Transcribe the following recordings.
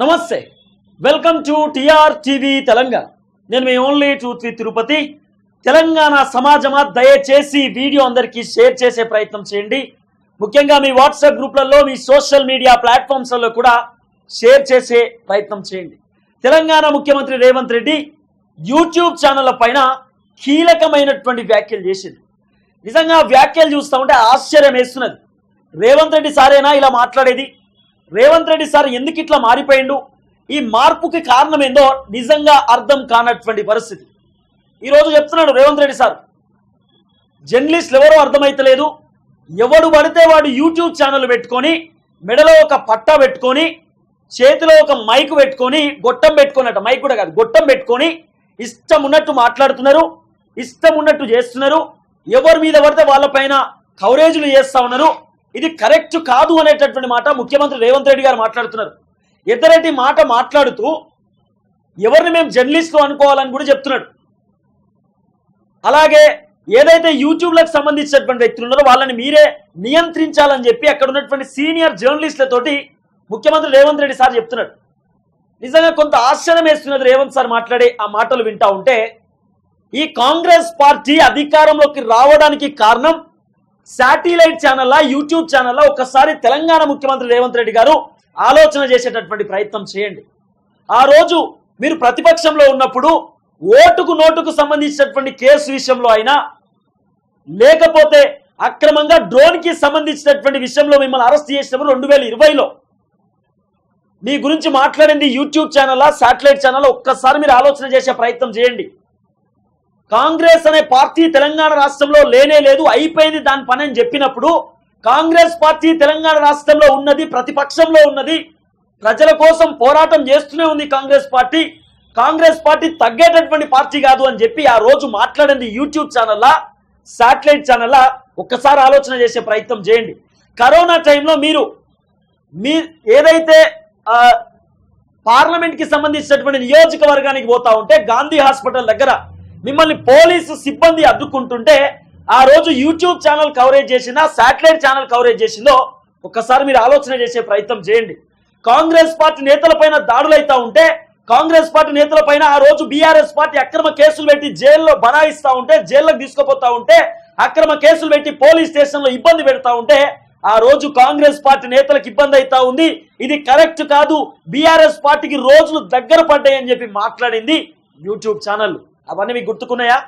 నమస్తే welcome to TR TV Telangana నేను మీ ఓన్లీ ట్రూత్ తిరుపతి తెలంగాణ సమాజమా దయచేసి వీడియో అందరికీ షేర్ చేసే ప్రయత్నం చేయండి ముఖ్యంగా మీ వాట్సాప్ గ్రూప్లలో మీ సోషల్ మీడియా ప్లాట్‌ఫామ్స్లలో కూడా షేర్ చేసే ప్రయత్నం చేయండి తెలంగాణ ముఖ్యమంత్రి రేవంత్ రెడ్డి యూట్యూబ్ ఛానళ్ల పైన కీలకమైనటువంటి వ్యాఖ్యలు చేసింది నిజంగా వ్యాఖ్యలు చూస్తా ఉంటే ఆశ్చర్యం వేస్తున్నది రేవంత్ రెడ్డి సారేనా ఇలా మాట్లాడేది రేవంత్ రెడ్డి సార్ ఎందుకు ఇట్లా మారిపోయిండు ఈ మార్పుకి కారణం ఏందో నిజంగా అర్థం కానటువంటి పరిస్థితి ఈ రోజు చెప్తున్నాడు రేవంత్ రెడ్డి సార్ జర్నలిస్టులు ఎవరో అర్థమైతలేదు ఎవడు పడితే వాడు యూట్యూబ్ ఛానల్ పెట్టుకొని మెడలో ఒక పట్టా పెట్టుకొని చేతిలో ఒక మైక్ పెట్టుకొని గొట్టం పెట్టుకున్నట్టు మైక్ కూడా కాదు గొట్టం పెట్టుకొని ఇష్టం ఉన్నట్టు మాట్లాడుతున్నారు ఇష్టం ఉన్నట్టు చేస్తున్నారు ఎవరి మీద పడితే వాళ్ళపైన కవరేజీలు చేస్తా ఉన్నారు ఇది కరెక్ట్ కాదు అనేటటువంటి మాట ముఖ్యమంత్రి రేవంత్ రెడ్డి గారు మాట్లాడుతున్నారు ఎద్దరెడ్డి మాట మాట్లాడుతూ ఎవరిని మేము జర్నలిస్టులు అనుకోవాలని కూడా చెప్తున్నాడు అలాగే ఏదైతే యూట్యూబ్లకు సంబంధించినటువంటి వ్యక్తులు ఉన్నారో వాళ్ళని మీరే నియంత్రించాలని చెప్పి అక్కడ ఉన్నటువంటి సీనియర్ జర్నలిస్టులతోటి ముఖ్యమంత్రి రేవంత్ రెడ్డి సార్ చెప్తున్నాడు నిజంగా కొంత ఆశ్చర్యం వేస్తున్నది రేవంత్ సార్ మాట్లాడే ఆ మాటలు వింటా ఉంటే ఈ కాంగ్రెస్ పార్టీ అధికారంలోకి రావడానికి కారణం శాటిలైట్ ఛానల్ యూట్యూబ్ ఛానల్ ఒక్కసారి తెలంగాణ ముఖ్యమంత్రి రేవంత్ రెడ్డి గారు ఆలోచన చేసేటటువంటి ప్రయత్నం చేయండి ఆ రోజు మీరు ప్రతిపక్షంలో ఉన్నప్పుడు ఓటుకు నోటుకు సంబంధించినటువంటి కేసు విషయంలో అయినా లేకపోతే అక్రమంగా డ్రోన్ కి సంబంధించినటువంటి విషయంలో మిమ్మల్ని అరెస్ట్ చేసినప్పుడు 2020లో మీ గురించి మాట్లాడింది యూట్యూబ్ ఛానల్ శాటిలైట్ ఛానల్ ఒక్కసారి మీరు ఆలోచన చేసే ప్రయత్నం చేయండి కాంగ్రెస్ అనే పార్టీ తెలంగాణ రాష్ట్రంలో లేనే లేదు అయిపోయింది దాని పని అని చెప్పినప్పుడు కాంగ్రెస్ పార్టీ తెలంగాణ రాష్ట్రంలో ఉన్నది ప్రతిపక్షంలో ఉన్నది ప్రజల కోసం పోరాటం చేస్తూనే ఉంది కాంగ్రెస్ పార్టీ తగ్గేటటువంటి పార్టీ కాదు అని చెప్పి ఆ రోజు మాట్లాడింది యూట్యూబ్ ఛానల్ శాటిలైట్ ఛానల్ ఒక్కసారి ఆలోచన చేసే ప్రయత్నం చేయండి కరోనా టైంలో మీరు ఏదైతే పార్లమెంట్ కి సంబంధించినటువంటి నియోజకవర్గానికి పోతా ఉంటే గాంధీ హాస్పిటల్ దగ్గర మిమ్మల్ని పోలీసు సిబ్బంది అడ్డుకుంటుంటే ఆ రోజు యూట్యూబ్ ఛానల్ కవరేజ్ చేసిందా శాటిలైట్ ఛానల్ కవరేజ్ చేసిందో ఒక్కసారి మీరు ఆలోచన చేసే ప్రయత్నం చేయండి కాంగ్రెస్ పార్టీ నేతలపైన దాడులు అవుతా ఉంటే కాంగ్రెస్ పార్టీ నేతలపైన ఆ రోజు బీఆర్ఎస్ పార్టీ అక్రమ కేసులు పెట్టి జైల్లో బనాయిస్తా ఉంటే జైల్లోకి తీసుకుపోతా ఉంటే అక్రమ కేసులు పెట్టి పోలీస్ స్టేషన్ లో ఇబ్బంది పెడతా ఉంటే ఆ రోజు కాంగ్రెస్ పార్టీ నేతలకు ఇబ్బంది అవుతా ఉంది ఇది కరెక్ట్ కాదు బీఆర్ఎస్ పార్టీకి రోజులు దగ్గర పడ్డాయని చెప్పి మాట్లాడింది యూట్యూబ్ ఛానల్ అవన్నీ మీకు గుర్తుకున్నాయా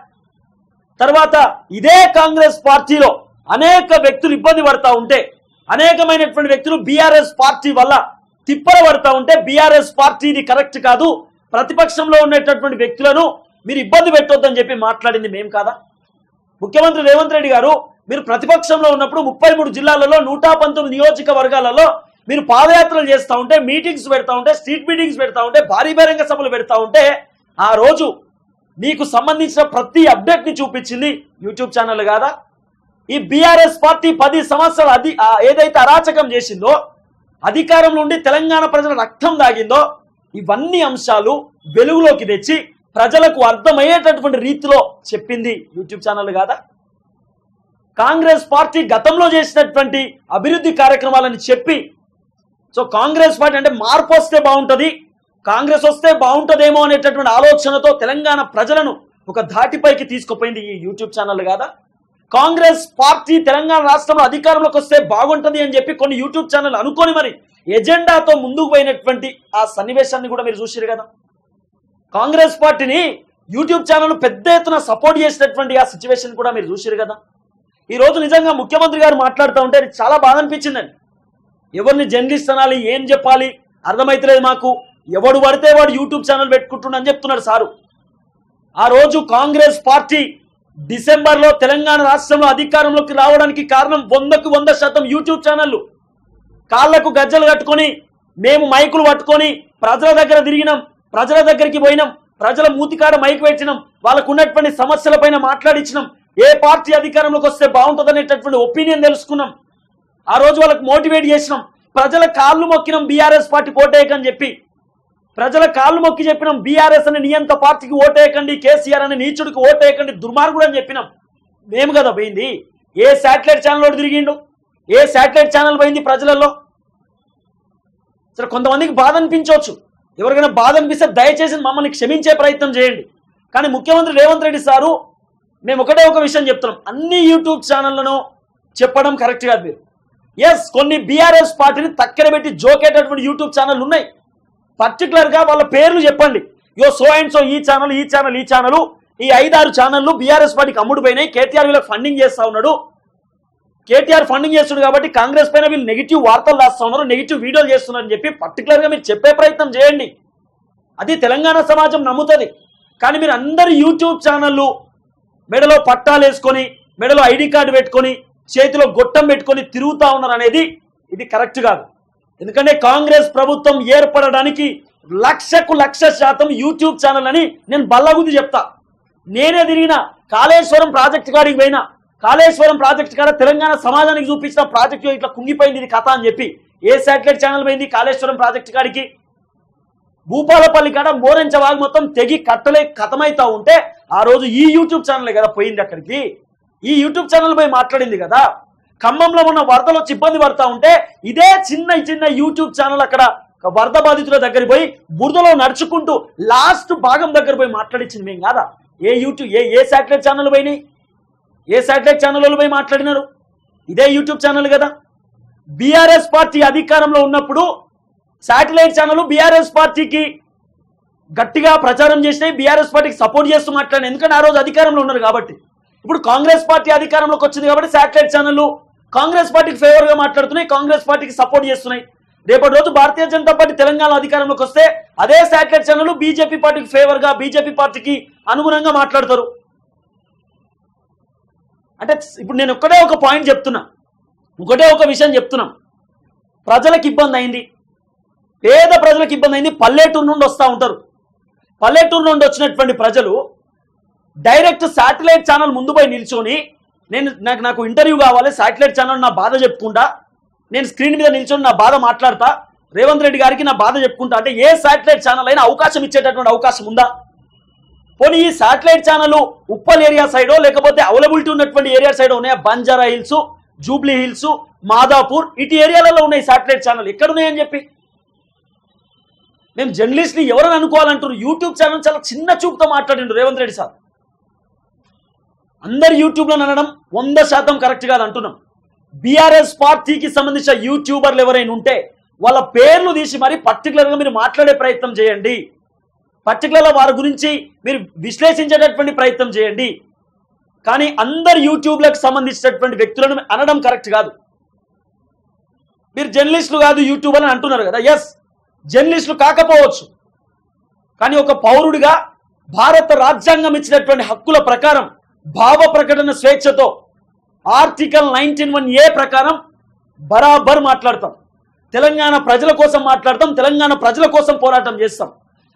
తర్వాత ఇదే కాంగ్రెస్ పార్టీలో అనేక వ్యక్తులు ఇబ్బంది పడతా ఉంటే అనేకమైనటువంటి వ్యక్తులు బీఆర్ఎస్ పార్టీ వల్ల తిప్పల పడతా ఉంటే బీఆర్ఎస్ పార్టీ ఇది కరెక్ట్ కాదు ప్రతిపక్షంలో ఉన్నటువంటి వ్యక్తులను మీరు ఇబ్బంది పెట్టొద్దని చెప్పి మాట్లాడింది మేం కాదా ముఖ్యమంత్రి రేవంత్ రెడ్డి గారు మీరు ప్రతిపక్షంలో ఉన్నప్పుడు 33 జిల్లాలలో 119 నియోజకవర్గాలలో మీరు పాదయాత్రలు చేస్తూ ఉంటే మీటింగ్స్ పెడతా ఉంటే స్ట్రీట్ మీటింగ్స్ పెడతా ఉంటే భారీ బహిరంగ సభలు పెడతా ఉంటే ఆ రోజు మీకు సంబంధించిన ప్రతి అప్డేట్ ని చూపించింది యూట్యూబ్ ఛానల్ కాదా ఈ బీఆర్ఎస్ పార్టీ 10 సంవత్సరాలు ఏదైతే అరాచకం చేసిందో అధికారంలో ఉండి తెలంగాణ ప్రజల రక్తం దాగిందో ఇవన్నీ అంశాలు వెలుగులోకి తెచ్చి ప్రజలకు అర్థమయ్యేటటువంటి రీతిలో చెప్పింది యూట్యూబ్ ఛానల్ కాదా కాంగ్రెస్ పార్టీ గతంలో చేసినటువంటి అభివృద్ధి కార్యక్రమాలను చెప్పి సో కాంగ్రెస్ పార్టీ అంటే మార్పు వస్తే బాగుంటుంది కాంగ్రెస్ వస్తే బాగుంటుందేమో అనేటటువంటి ఆలోచనతో తెలంగాణ ప్రజలను ఒక ధాటిపైకి తీసుకుపోయింది ఈ యూట్యూబ్ ఛానల్ కాదా కాంగ్రెస్ పార్టీ తెలంగాణ రాష్ట్రంలో అధికారంలోకి వస్తే బాగుంటుంది అని చెప్పి కొన్ని యూట్యూబ్ ఛానల్ అనుకొని మరి ఎజెండాతో ముందుకు పోయినటువంటి ఆ సన్నివేశాన్ని కూడా మీరు చూసారు కదా కాంగ్రెస్ పార్టీని యూట్యూబ్ ఛానల్ పెద్ద ఎత్తున సపోర్ట్ చేసినటువంటి ఆ సిచ్యువేషన్ కూడా మీరు చూసారు కదా ఈ రోజు నిజంగా ముఖ్యమంత్రి గారు మాట్లాడుతూ ఉంటే చాలా బాధ అనిపించిందండి ఎవరిని జర్నలిస్ట్ అనాలి ఏం చెప్పాలి అర్థమైతలేదు మాకు ఎవడు పడితే వాడు యూట్యూబ్ ఛానల్ పెట్టుకుంటున్నాడని చెప్తున్నాడు సారు ఆ రోజు కాంగ్రెస్ పార్టీ డిసెంబర్లో తెలంగాణ రాష్ట్రంలో అధికారంలోకి రావడానికి కారణం 100% యూట్యూబ్ ఛానళ్లు కాళ్లకు గజ్జలు కట్టుకొని మేము మైకులు పట్టుకొని ప్రజల దగ్గర తిరిగినాం ప్రజల దగ్గరికి పోయినాం ప్రజల మూతికాడ మైకు పెట్టినాం వాళ్ళకు ఉన్నటువంటి సమస్యలపైన మాట్లాడించినాం ఏ పార్టీ అధికారంలోకి వస్తే బాగుంటుందనేటటువంటి ఒపీనియన్ తెలుసుకున్నాం ఆ రోజు వాళ్ళకి మోటివేట్ చేసినాం ప్రజల కాళ్ళు మొక్కినాం బీఆర్ఎస్ పార్టీ ఓటేయకని చెప్పి ప్రజల కాళ్ళు మొక్కి చెప్పినాం బీఆర్ఎస్ అనే నియంత పార్టీకి ఓటేయకండి కేసీఆర్ అనే నీచుడికి ఓటేయకండి దుర్మార్గుడు అని చెప్పినాం మేము కదా పోయింది ఏ శాటిలైట్ ఛానల్ తిరిగిండు ఏ శాటిలైట్ ఛానల్ పోయింది ప్రజలలో సరే, కొంతమందికి బాధ అనిపించవచ్చు. ఎవరికైనా బాధ అనిపిస్తే దయచేసి మమ్మల్ని క్షమించే ప్రయత్నం చేయండి. కానీ ముఖ్యమంత్రి రేవంత్ రెడ్డి సారు, మేము ఒకటే ఒక విషయం చెప్తున్నాం, అన్ని యూట్యూబ్ ఛానళ్లను చెప్పడం కరెక్ట్ కాదు మీరు. ఎస్, కొన్ని బీఆర్ఎస్ పార్టీని తక్కన పెట్టి జోకేటటువంటి యూట్యూబ్ ఛానల్ ఉన్నాయి. పర్టికులర్గా వాళ్ళ పేర్లు చెప్పండి. సో అండ్ సో ఈ ఛానల్, ఈ ఛానల్, ఈ ఛానల్, ఈ 5-6 ఛానళ్ళు బీఆర్ఎస్ పార్టీకి అమ్ముడుపోయినాయి. కేటీఆర్ వీళ్ళకి ఫండింగ్ చేస్తా ఉన్నాడు. కేటీఆర్ ఫండింగ్ చేస్తున్నాడు కాబట్టి కాంగ్రెస్ పైన వీళ్ళు నెగిటివ్ వార్తలు రాస్తా ఉన్నారు, నెగిటివ్ వీడియోలు చేస్తున్నారు అని చెప్పి పర్టికులర్గా మీరు చెప్పే ప్రయత్నం చేయండి. అది తెలంగాణ సమాజం నమ్ముతుంది. కానీ మీరు అందరు యూట్యూబ్ ఛానళ్ళు మెడలో పట్టాలు వేసుకొని, మెడలో ఐడి కార్డు పెట్టుకొని, చేతిలో గొట్టం పెట్టుకొని తిరుగుతా ఉన్నారు అనేది ఇది కరెక్ట్ కాదు. ఎందుకంటే కాంగ్రెస్ ప్రభుత్వం ఏర్పడడానికి 1,00,000% యూట్యూబ్ ఛానల్ అని నేను బల్లగుద్ది చెప్తా. నేనే తిరిగిన కాళేశ్వరం ప్రాజెక్ట్ కాడికి పోయినా, కాళేశ్వరం ప్రాజెక్ట్ కాడ తెలంగాణ సమాజానికి చూపించిన ప్రాజెక్టు ఇట్లా కుంగిపోయింది ఇది కథ అని చెప్పి ఏ శాటిలైట్ ఛానల్ పోయింది కాళేశ్వరం ప్రాజెక్ట్ కాడికి? భూపాలపల్లి కాడ మోరెంచ వాగు మొత్తం తెగి కట్టలే కథమైతా ఉంటే ఆ రోజు ఈ యూట్యూబ్ ఛానలే కదా పోయింది అక్కడికి. ఈ యూట్యూబ్ ఛానల్ పోయి మాట్లాడింది కదా. ఖమ్మంలో ఉన్న వరదలు వచ్చి ఇబ్బంది పడతా ఉంటే ఇదే చిన్న యూట్యూబ్ ఛానల్ అక్కడ వరద బాధితుల దగ్గర పోయి బురదలో నడుచుకుంటూ లాస్ట్ భాగం దగ్గర పోయి మాట్లాడించింది మేము కాదా? ఏ శాటిలైట్ ఛానల్ పోయినాయి? ఏ శాటిలైట్ ఛానల్ పోయి మాట్లాడినారు? ఇదే యూట్యూబ్ ఛానల్ కదా. బీఆర్ఎస్ పార్టీ అధికారంలో ఉన్నప్పుడు శాటిలైట్ ఛానల్ బీఆర్ఎస్ పార్టీకి గట్టిగా ప్రచారం చేసినాయి, బీఆర్ఎస్ పార్టీకి సపోర్ట్ చేస్తూ మాట్లాడినాయి. ఎందుకంటే ఆ రోజు అధికారంలో ఉన్నారు కాబట్టి. ఇప్పుడు కాంగ్రెస్ పార్టీ అధికారంలోకి వచ్చింది కాబట్టి శాటిలైట్ ఛానల్ కాంగ్రెస్ పార్టీకి ఫేవర్గా మాట్లాడుతున్నాయి, కాంగ్రెస్ పార్టీకి సపోర్ట్ చేస్తున్నాయి. రేపటి రోజు భారతీయ జనతా పార్టీ తెలంగాణ అధికారంలోకి వస్తే అదే శాటిలైట్ ఛానల్ బీజేపీ పార్టీకి ఫేవర్గా, బీజేపీ పార్టీకి అనుగుణంగా మాట్లాడతారు. అంటే ఇప్పుడు నేను ఒకటే ఒక పాయింట్ చెప్తున్నా, ఒకటే ఒక విషయం చెప్తున్నాం. ప్రజలకు ఇబ్బంది అయింది, పేద ప్రజలకు ఇబ్బంది అయింది. పల్లెటూరు నుండి వస్తూ ఉంటారు. పల్లెటూరు నుండి వచ్చినటువంటి ప్రజలు డైరెక్ట్ శాటిలైట్ ఛానల్ ముందు పోయి నిల్చొని నాకు ఇంటర్వ్యూ కావాలి, శాటిలైట్ ఛానల్ నా బాధ చెప్పుకుంటా, నేను స్క్రీన్ మీద నిల్చొని నా బాధ మాట్లాడతా, రేవంత్ రెడ్డి గారికి నా బాధ చెప్పుకుంటా అంటే ఏ శాటిలైట్ ఛానల్ అయినా అవకాశం ఇచ్చేటటువంటి అవకాశం ఉందా? పోనీ ఈ శాటిలైట్ ఛానల్ ఉప్పల్ ఏరియా సైడో లేకపోతే అవైలబిలిటీ ఉన్నటువంటి ఏరియా సైడో ఉన్నాయా? Banjara hills, Jubilee hills, Madhapur ఇటు ఏరియాలలో ఉన్నాయి శాటిలైట్ ఛానల్. ఎక్కడున్నాయని చెప్పి మేము జర్నలిస్ట్ని ఎవరని అనుకోవాలంటారు? యూట్యూబ్ ఛానల్ చాలా చిన్న చూపుతో మాట్లాడిండు రేవంత్ రెడ్డి సార్. అందరు యూట్యూబ్లో అనడం 100% కరెక్ట్ కాదు అంటున్నాం. బీఆర్ఎస్ పార్టీకి సంబంధించిన యూట్యూబర్లు ఎవరైనా ఉంటే వాళ్ళ పేర్లు తీసి మరి పర్టికులర్గా మీరు మాట్లాడే ప్రయత్నం చేయండి. పర్టికులర్గా వారి గురించి మీరు విశ్లేషించేటటువంటి ప్రయత్నం చేయండి. కానీ అందరు యూట్యూబ్లకు సంబంధించినటువంటి వ్యక్తులను అనడం కరెక్ట్ కాదు. మీరు జర్నలిస్టులు కాదు యూట్యూబర్ అని అంటున్నారు కదా. ఎస్, జర్నలిస్టులు కాకపోవచ్చు, కానీ ఒక పౌరుడిగా భారత రాజ్యాంగం ఇచ్చినటువంటి హక్కుల ప్రకారం భావ ప్రకటన స్వేచ్ఛతో ఆర్టికల్ 19(1)A ప్రకారం బరాబర్ మాట్లాడతాం. తెలంగాణ ప్రజల కోసం మాట్లాడతాం, తెలంగాణ ప్రజల కోసం పోరాటం చేస్తాం.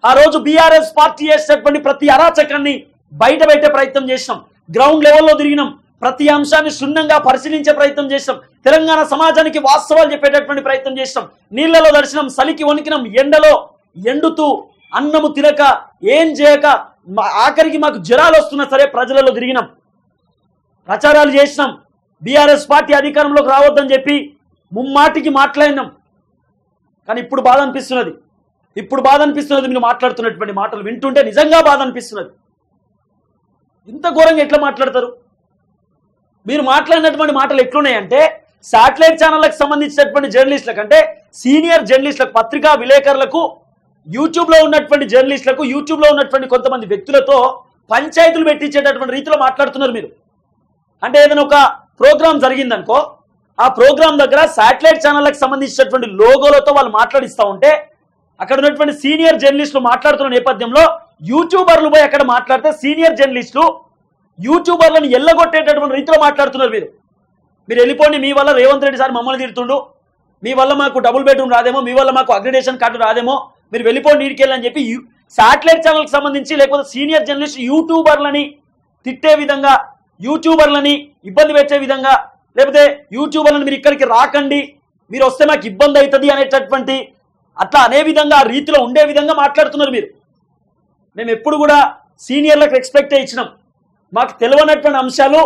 ఆ రోజు బీఆర్ఎస్ పార్టీ చేసేటటువంటి ప్రతి అరాచకాన్ని బయట పెట్టే ప్రయత్నం చేసినాం. గ్రౌండ్ లెవెల్లో తిరిగినాం, ప్రతి అంశాన్ని క్షుణ్ణంగా పరిశీలించే ప్రయత్నం చేసినాం. తెలంగాణ సమాజానికి వాస్తవాలు చెప్పేటటువంటి ప్రయత్నం చేసినాం. నీళ్లలో దర్శనం, చలికి వణికినాం, ఎండలో ఎండుతూ అన్నము తినక ఏం చేయక ఆఖరికి మాకు జ్వరాలు వస్తున్నా సరే ప్రజలలో తిరిగినాం, ప్రచారాలు చేసినాం. బీఆర్ఎస్ పార్టీ అధికారంలోకి రావద్దని చెప్పి ముమ్మాటికి మాట్లాడినాం. కానీ ఇప్పుడు బాధ అనిపిస్తున్నది, మీరు మాట్లాడుతున్నటువంటి మాటలు వింటుంటే నిజంగా బాధ అనిపిస్తున్నది. ఇంత ఘోరంగా ఎట్లా మాట్లాడతారు? మీరు మాట్లాడినటువంటి మాటలు ఎట్లున్నాయంటే శాటిలైట్ ఛానళ్ళకు సంబంధించినటువంటి జర్నలిస్టులకు, అంటే సీనియర్ జర్నలిస్టులకు, పత్రికా విలేకరులకు, యూట్యూబ్లో ఉన్నటువంటి జర్నలిస్టులకు, యూట్యూబ్లో ఉన్నటువంటి కొంతమంది వ్యక్తులతో పంచాయతీలు పెట్టించేటటువంటి రీతిలో మాట్లాడుతున్నారు మీరు. అంటే ఏదైనా ఒక ప్రోగ్రామ్ జరిగిందనుకో, ఆ ప్రోగ్రామ్ దగ్గర శాటిలైట్ ఛానళ్ళకి సంబంధించినటువంటి లోగోలతో వాళ్ళు మాట్లాడిస్తూ ఉంటే అక్కడ ఉన్నటువంటి సీనియర్ జర్నలిస్టులు మాట్లాడుతున్న నేపథ్యంలో యూట్యూబర్లు పోయి అక్కడ మాట్లాడితే సీనియర్ జర్నలిస్టులు యూట్యూబర్లను ఎల్లగొట్టేటటువంటి రీతిలో మాట్లాడుతున్నారు మీరు. వెళ్ళిపోండి, మీ వల్ల రేవంత్ రెడ్డి సార్ మమ్మల్ని తిడుతుండు, మీ వల్ల మాకు డబుల్ బెడ్రూమ్ రాదేమో, మీ వల్ల మాకు అగ్రిడేషన్ కార్డు రాదేమో, మీరు వెళ్ళిపోండి నీడికెళ్ళని చెప్పి శాటిలైట్ ఛానల్కి సంబంధించి లేకపోతే సీనియర్ జర్నలిస్ట్ యూట్యూబర్లని తిట్టే విధంగా, యూట్యూబర్లని ఇబ్బంది పెట్టే విధంగా, లేకపోతే యూట్యూబర్లను మీరు ఇక్కడికి రాకండి, మీరు వస్తే మాకు ఇబ్బంది అవుతుంది అనేటటువంటి అట్లా అనే విధంగా ఆ రీతిలో ఉండే విధంగా మాట్లాడుతున్నారు మీరు. మేము ఎప్పుడు కూడా సీనియర్లకు రెస్పెక్టే ఇచ్చినాం. మాకు తెలియనటువంటి అంశాలు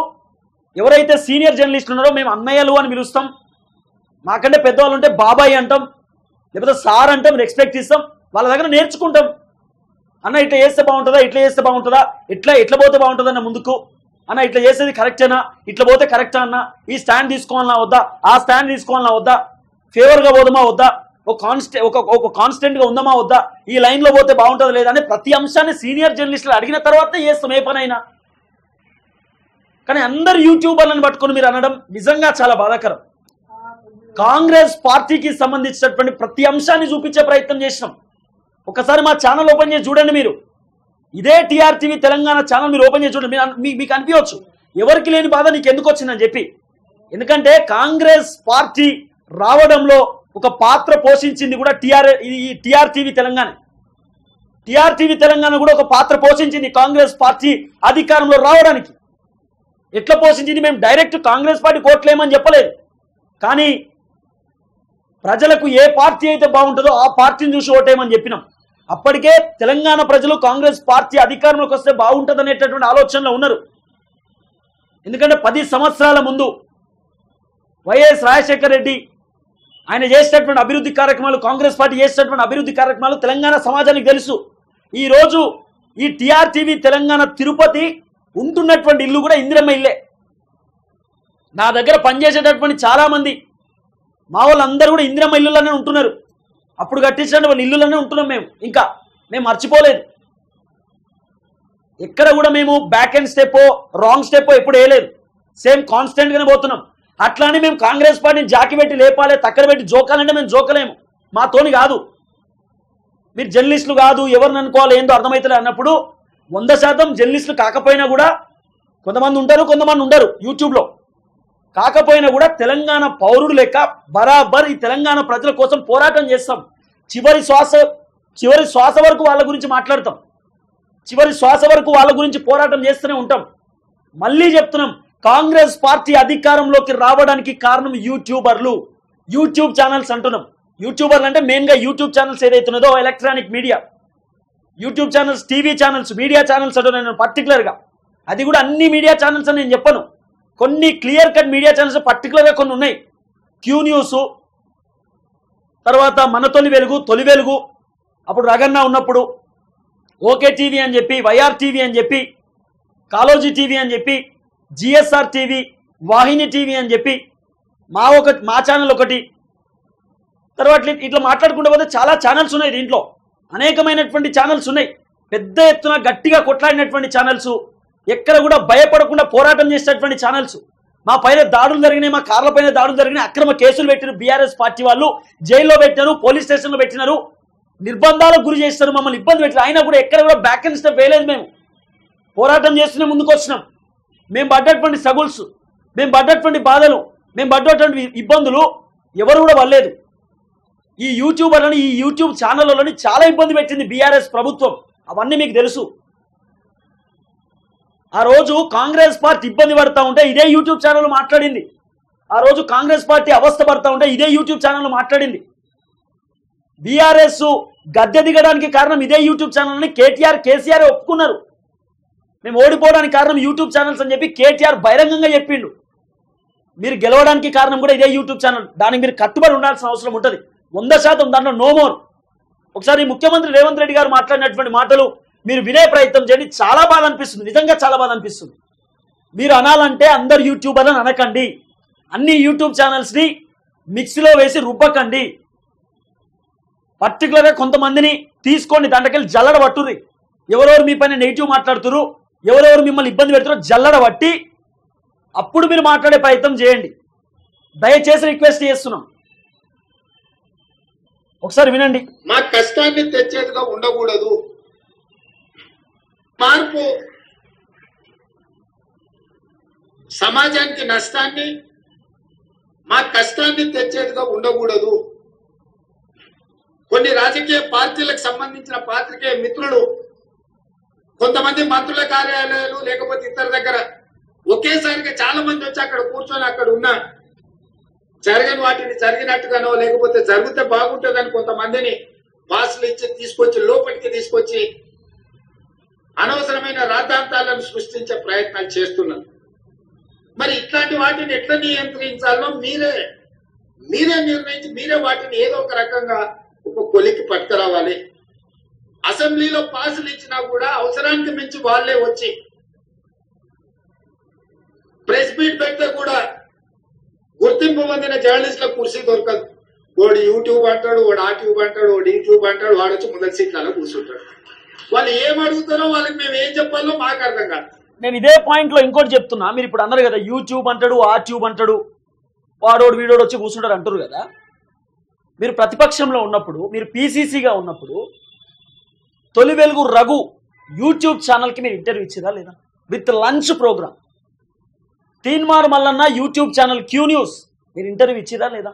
ఎవరైతే సీనియర్ జర్నలిస్టులు ఉన్నారో మేము అన్నయ్యలు అని పిలుస్తాం, మాకంటే పెద్దవాళ్ళు ఉంటే బాబాయ్ అంటాం. లేకపోతే సార్ అంటే మనం ఎక్స్పెక్ట్ ఇస్తాం, వాళ్ళ దగ్గర నేర్చుకుంటాం. అన్న ఇట్లా చేస్తే బాగుంటుందా, ఇట్లా చేస్తే బాగుంటుందా, ఎట్లా పోతే బాగుంటుందన్న ముందుకు, అన్న ఇట్లా చేసేది కరెక్టేనా, ఇట్లా పోతే కరెక్టా అన్న, ఈ స్టాండ్ తీసుకోవాలన్నా వద్దా, ఆ స్టాండ్ తీసుకోవాలన్నా వద్దా, ఫేవర్గా పోదామా వద్దా, ఒక కాన్స్టెంట్గా ఉందామా వద్దా, ఈ లైన్లో పోతే బాగుంటుందా లేదా అని ప్రతి అంశాన్ని సీనియర్ జర్నలిస్టులు అడిగిన తర్వాతనే చేస్తాం ఏ పనైనా. కానీ అందరు యూట్యూబర్లను పట్టుకొని మీరు అనడం నిజంగా చాలా బాధాకరం. కాంగ్రెస్ పార్టీకి సంబంధించినటువంటి ప్రతి అంశాన్ని చూపించే ప్రయత్నం చేసినాం. ఒకసారి మా ఛానల్ ఓపెన్ చేసి చూడండి. మీరు ఇదే టీఆర్టీవీ తెలంగాణ ఛానల్ మీరు ఓపెన్ చేసి చూడండి. మీకు అనిపించవచ్చు ఎవరికి లేని బాధ నీకు ఎందుకు వచ్చిందని చెప్పి. ఎందుకంటే కాంగ్రెస్ పార్టీ రావడంలో ఒక పాత్ర పోషించింది కూడా టీఆర్టీవీ తెలంగాణ. టీఆర్టీవీ తెలంగాణ కూడా ఒక పాత్ర పోషించింది కాంగ్రెస్ పార్టీ అధికారంలో రావడానికి. ఎట్లా పోషించింది? మేము డైరెక్ట్ కాంగ్రెస్ పార్టీ కోట్లేమని చెప్పలేదు, కానీ ప్రజలకు ఏ పార్టీ అయితే బాగుంటుందో ఆ పార్టీని చూసి ఓటేయమని చెప్పినాం. అప్పటికే తెలంగాణ ప్రజలు కాంగ్రెస్ పార్టీ అధికారంలోకి వస్తే బాగుంటుంది అనేటటువంటి ఆలోచనలో ఉన్నారు. ఎందుకంటే 10 సంవత్సరాల ముందు వైఎస్ రాజశేఖర రెడ్డి ఆయన చేసినటువంటి అభివృద్ధి కార్యక్రమాలు, కాంగ్రెస్ పార్టీ చేసినటువంటి అభివృద్ధి కార్యక్రమాలు తెలంగాణ సమాజానికి తెలుసు. ఈరోజు ఈ టీఆర్టీవీ తెలంగాణ తిరుపతి ఉంటున్నటువంటి ఇల్లు కూడా ఇందిరమ్మ ఇల్లే. నా దగ్గర పనిచేసేటటువంటి చాలామంది మా వాళ్ళందరూ కూడా ఇందిరమ్మ ఇల్లులోనే ఉంటున్నారు. అప్పుడు కట్టించిన వాళ్ళ ఇల్లులోనే ఉంటున్నాం. మేము మర్చిపోలేదు. ఎక్కడ కూడా మేము బ్యాక్ అండ్ స్టెప్పో రాంగ్ స్టెప్పో ఎప్పుడు వేయలేదు. సేమ్ కాన్స్టెంట్గానే పోతున్నాం. అట్లానే మేము కాంగ్రెస్ పార్టీని జాకి పెట్టి లేపాలి, తక్కడ పెట్టి జోకాలంటే మేము జోకలేము, మాతోని కాదు. మీరు జర్నలిస్టులు కాదు, ఎవరిని అనుకోవాలి ఏందో అర్థమవుతుంది అన్నప్పుడు 100% జర్నలిస్టులు కాకపోయినా కూడా కొంతమంది ఉంటారు, కొంతమంది ఉండరు యూట్యూబ్లో. కాకపోయినా కూడా తెలంగాణ పౌరుడు లెక్క బరాబర్ ఈ తెలంగాణ ప్రజల కోసం పోరాటం చేస్తాం. చివరి శ్వాస వరకు వాళ్ళ గురించి మాట్లాడతాం. చివరి శ్వాస వరకు వాళ్ళ గురించి పోరాటం చేస్తూనే ఉంటాం. మళ్ళీ చెప్తున్నాం, కాంగ్రెస్ పార్టీ అధికారంలోకి రావడానికి కారణం యూట్యూబర్లు, యూట్యూబ్ ఛానల్స్ అంటున్నాం. యూట్యూబర్లు అంటే మెయిన్గా యూట్యూబ్ ఛానల్స్ ఏదైతున్నదో electronic media, YouTube channels, TV channels, media channels అంటున్నాను నేను పర్టికులర్గా. అది కూడా అన్ని మీడియా ఛానల్స్ అని నేను చెప్పను. కొన్ని క్లియర్ కట్ మీడియా ఛానల్స్ పర్టికులర్గా కొన్ని ఉన్నాయి. క్యూ న్యూస్, తర్వాత మన తొలి వెలుగు, అప్పుడు రగన్న ఉన్నప్పుడు, ఓకే టీవీ అని చెప్పి, వైఆర్ టీవీ అని చెప్పి, కాలోజీ టీవీ అని చెప్పి, జిఎస్ఆర్ టీవీ, వాహిని టీవీ అని చెప్పి మా ఛానల్ ఒకటి. తర్వాత ఇట్లా మాట్లాడుకుంటూ పోతే చాలా ఛానల్స్ ఉన్నాయి. దీంట్లో అనేకమైనటువంటి ఛానల్స్ ఉన్నాయి. పెద్ద ఎత్తున గట్టిగా కొట్లాడినటువంటి ఛానల్స్, ఎక్కడ కూడా భయపడకుండా పోరాటం చేసేటటువంటి ఛానల్స్. మా పైన దాడులు జరిగినాయి, మా కార్ల పైన దాడులు జరిగినాయి, అక్రమ కేసులు పెట్టినారు బీఆర్ఎస్ పార్టీ వాళ్ళు, జైల్లో పెట్టినారు, పోలీస్ స్టేషన్లో పెట్టినారు, నిర్బంధాలకు గురి చేస్తారు, మమ్మల్ని ఇబ్బంది పెట్టారు. అయినా కూడా ఎక్కడ కూడా బ్యాక్ అండ్ స్టెప్ వేయలేదు. మేము పోరాటం చేస్తూనే ముందుకు వచ్చినాం. మేము పడ్డటువంటి స్ట్రగుల్స్, మేము పడ్డటువంటి బాధలు, మేము పడ్డటువంటి ఇబ్బందులు ఎవరు కూడా పడలేదు. ఈ యూట్యూబర్లని, ఈ యూట్యూబ్ ఛానళ్ళని చాలా ఇబ్బంది పెట్టింది బీఆర్ఎస్ ప్రభుత్వం. అవన్నీ మీకు తెలుసు. ఆ రోజు కాంగ్రెస్ పార్టీ ఇబ్బంది పడతా ఉంటే ఇదే యూట్యూబ్ ఛానల్ మాట్లాడింది. ఆ రోజు కాంగ్రెస్ పార్టీ అవస్థ పడతా ఉంటే ఇదే యూట్యూబ్ ఛానల్ మాట్లాడింది. బీఆర్ఎస్ గద్దె దిగడానికి కారణం ఇదే యూట్యూబ్ ఛానల్ అని కేసీఆర్ ఒప్పుకున్నారు. మేము ఓడిపోవడానికి కారణం యూట్యూబ్ ఛానల్స్ అని చెప్పి కేటీఆర్ బహిరంగంగా చెప్పిండు. మీరు గెలవడానికి కారణం కూడా ఇదే యూట్యూబ్ ఛానల్. దానికి మీరు కట్టుబడి ఉండాల్సిన అవసరం ఉంటుంది 100%. దాంట్లో నో మోర్. ఒకసారి ముఖ్యమంత్రి రేవంత్ రెడ్డి గారు మాట్లాడినటువంటి మాటలు మీరు వినే ప్రయత్నం చేయండి. చాలా బాధ అనిపిస్తుంది, నిజంగా చాలా బాధ అనిపిస్తుంది. మీరు అనాలంటే అందరు యూట్యూబర్లను అనకండి, అన్ని యూట్యూబ్ ఛానల్స్ని మిక్సీలో వేసి రుబ్బకండి. పర్టికులర్గా కొంతమందిని తీసుకోండి, దాంట్లోకెళ్ళి జల్లడ పట్టుర్రి. ఎవరెవరు మీ పైన నెగిటివ్ మాట్లాడుతున్నారు, ఎవరెవరు మిమ్మల్ని ఇబ్బంది పెడుతున్నారో జల్లడ పట్టి అప్పుడు మీరు మాట్లాడే ప్రయత్నం చేయండి. దయచేసి రిక్వెస్ట్ చేస్తున్నాం, ఒకసారి వినండి. మా కష్టాన్ని తెచ్చేదిగా ఉండకూడదు. మార్పు సమాజానికి నష్టాన్ని, మా కష్టాన్ని తెచ్చేదిగా ఉండకూడదు. కొన్ని రాజకీయ పార్టీలకు సంబంధించిన పాత్రికేయ మిత్రులు, కొంతమంది మంత్రుల కార్యాలయాలు లేకపోతే ఇతర దగ్గర ఒకేసారిగా చాలా మంది వచ్చి అక్కడ కూర్చొని అక్కడ ఉన్న జరగని వాటిని జరిగినట్టుగానో లేకపోతే జరిగితే బాగుంటుందని కొంతమందిని పాసులు ఇచ్చి తీసుకొచ్చి లోపలికి తీసుకొచ్చి అనవసరమైన రాద్ధాంతాలను సృష్టించే ప్రయత్నాలు చేస్తున్నారు. మరి ఇట్లాంటి వాటిని ఎట్లా నియంత్రించాలో మీరే మీరే నిర్ణయించి మీరే వాటిని ఏదో ఒక రకంగా ఒక కొలికి పట్టుకురావాలి. అసెంబ్లీలో పాసులు ఇచ్చినా కూడా అవసరానికి మించి వాళ్ళే వచ్చి ప్రెస్ మీట్ పెడితే కూడా గుర్తింపు పొందిన జర్నలిస్టులకు కుర్చీ దొరకదు. వాడు యూట్యూబ్ అంటాడు, వాడు ఆ ట్యూబ్ అంటాడు, వాడు యూట్యూబ్ అంటాడు, వాడు వచ్చి ముందర సీట్లలో కూర్చుంటాడు. వాళ్ళు ఏం అడుగుతారో వాళ్ళకి మేము ఏం చెప్పాలో మాకు అర్థం కాదు. నేను ఇదే పాయింట్ లో ఇంకోటి చెప్తున్నా. మీరు ఇప్పుడు అన్నారు కదా యూట్యూబ్ అంటాడు, ఆ ట్యూబ్ అంటాడు, వాడోడు వీడోడు వచ్చి కూర్చుంటారు అంటారు కదా. మీరు ప్రతిపక్షంలో ఉన్నప్పుడు, మీరు పీసీసీగా ఉన్నప్పుడు తొలి వెలుగు రఘు యూట్యూబ్ ఛానల్కి మీరు ఇంటర్వ్యూ ఇచ్చిరా లేదా? With lunch program. Teenmaar Mallanna YouTube channel Q news మీరు ఇంటర్వ్యూ ఇచ్చిరా లేదా?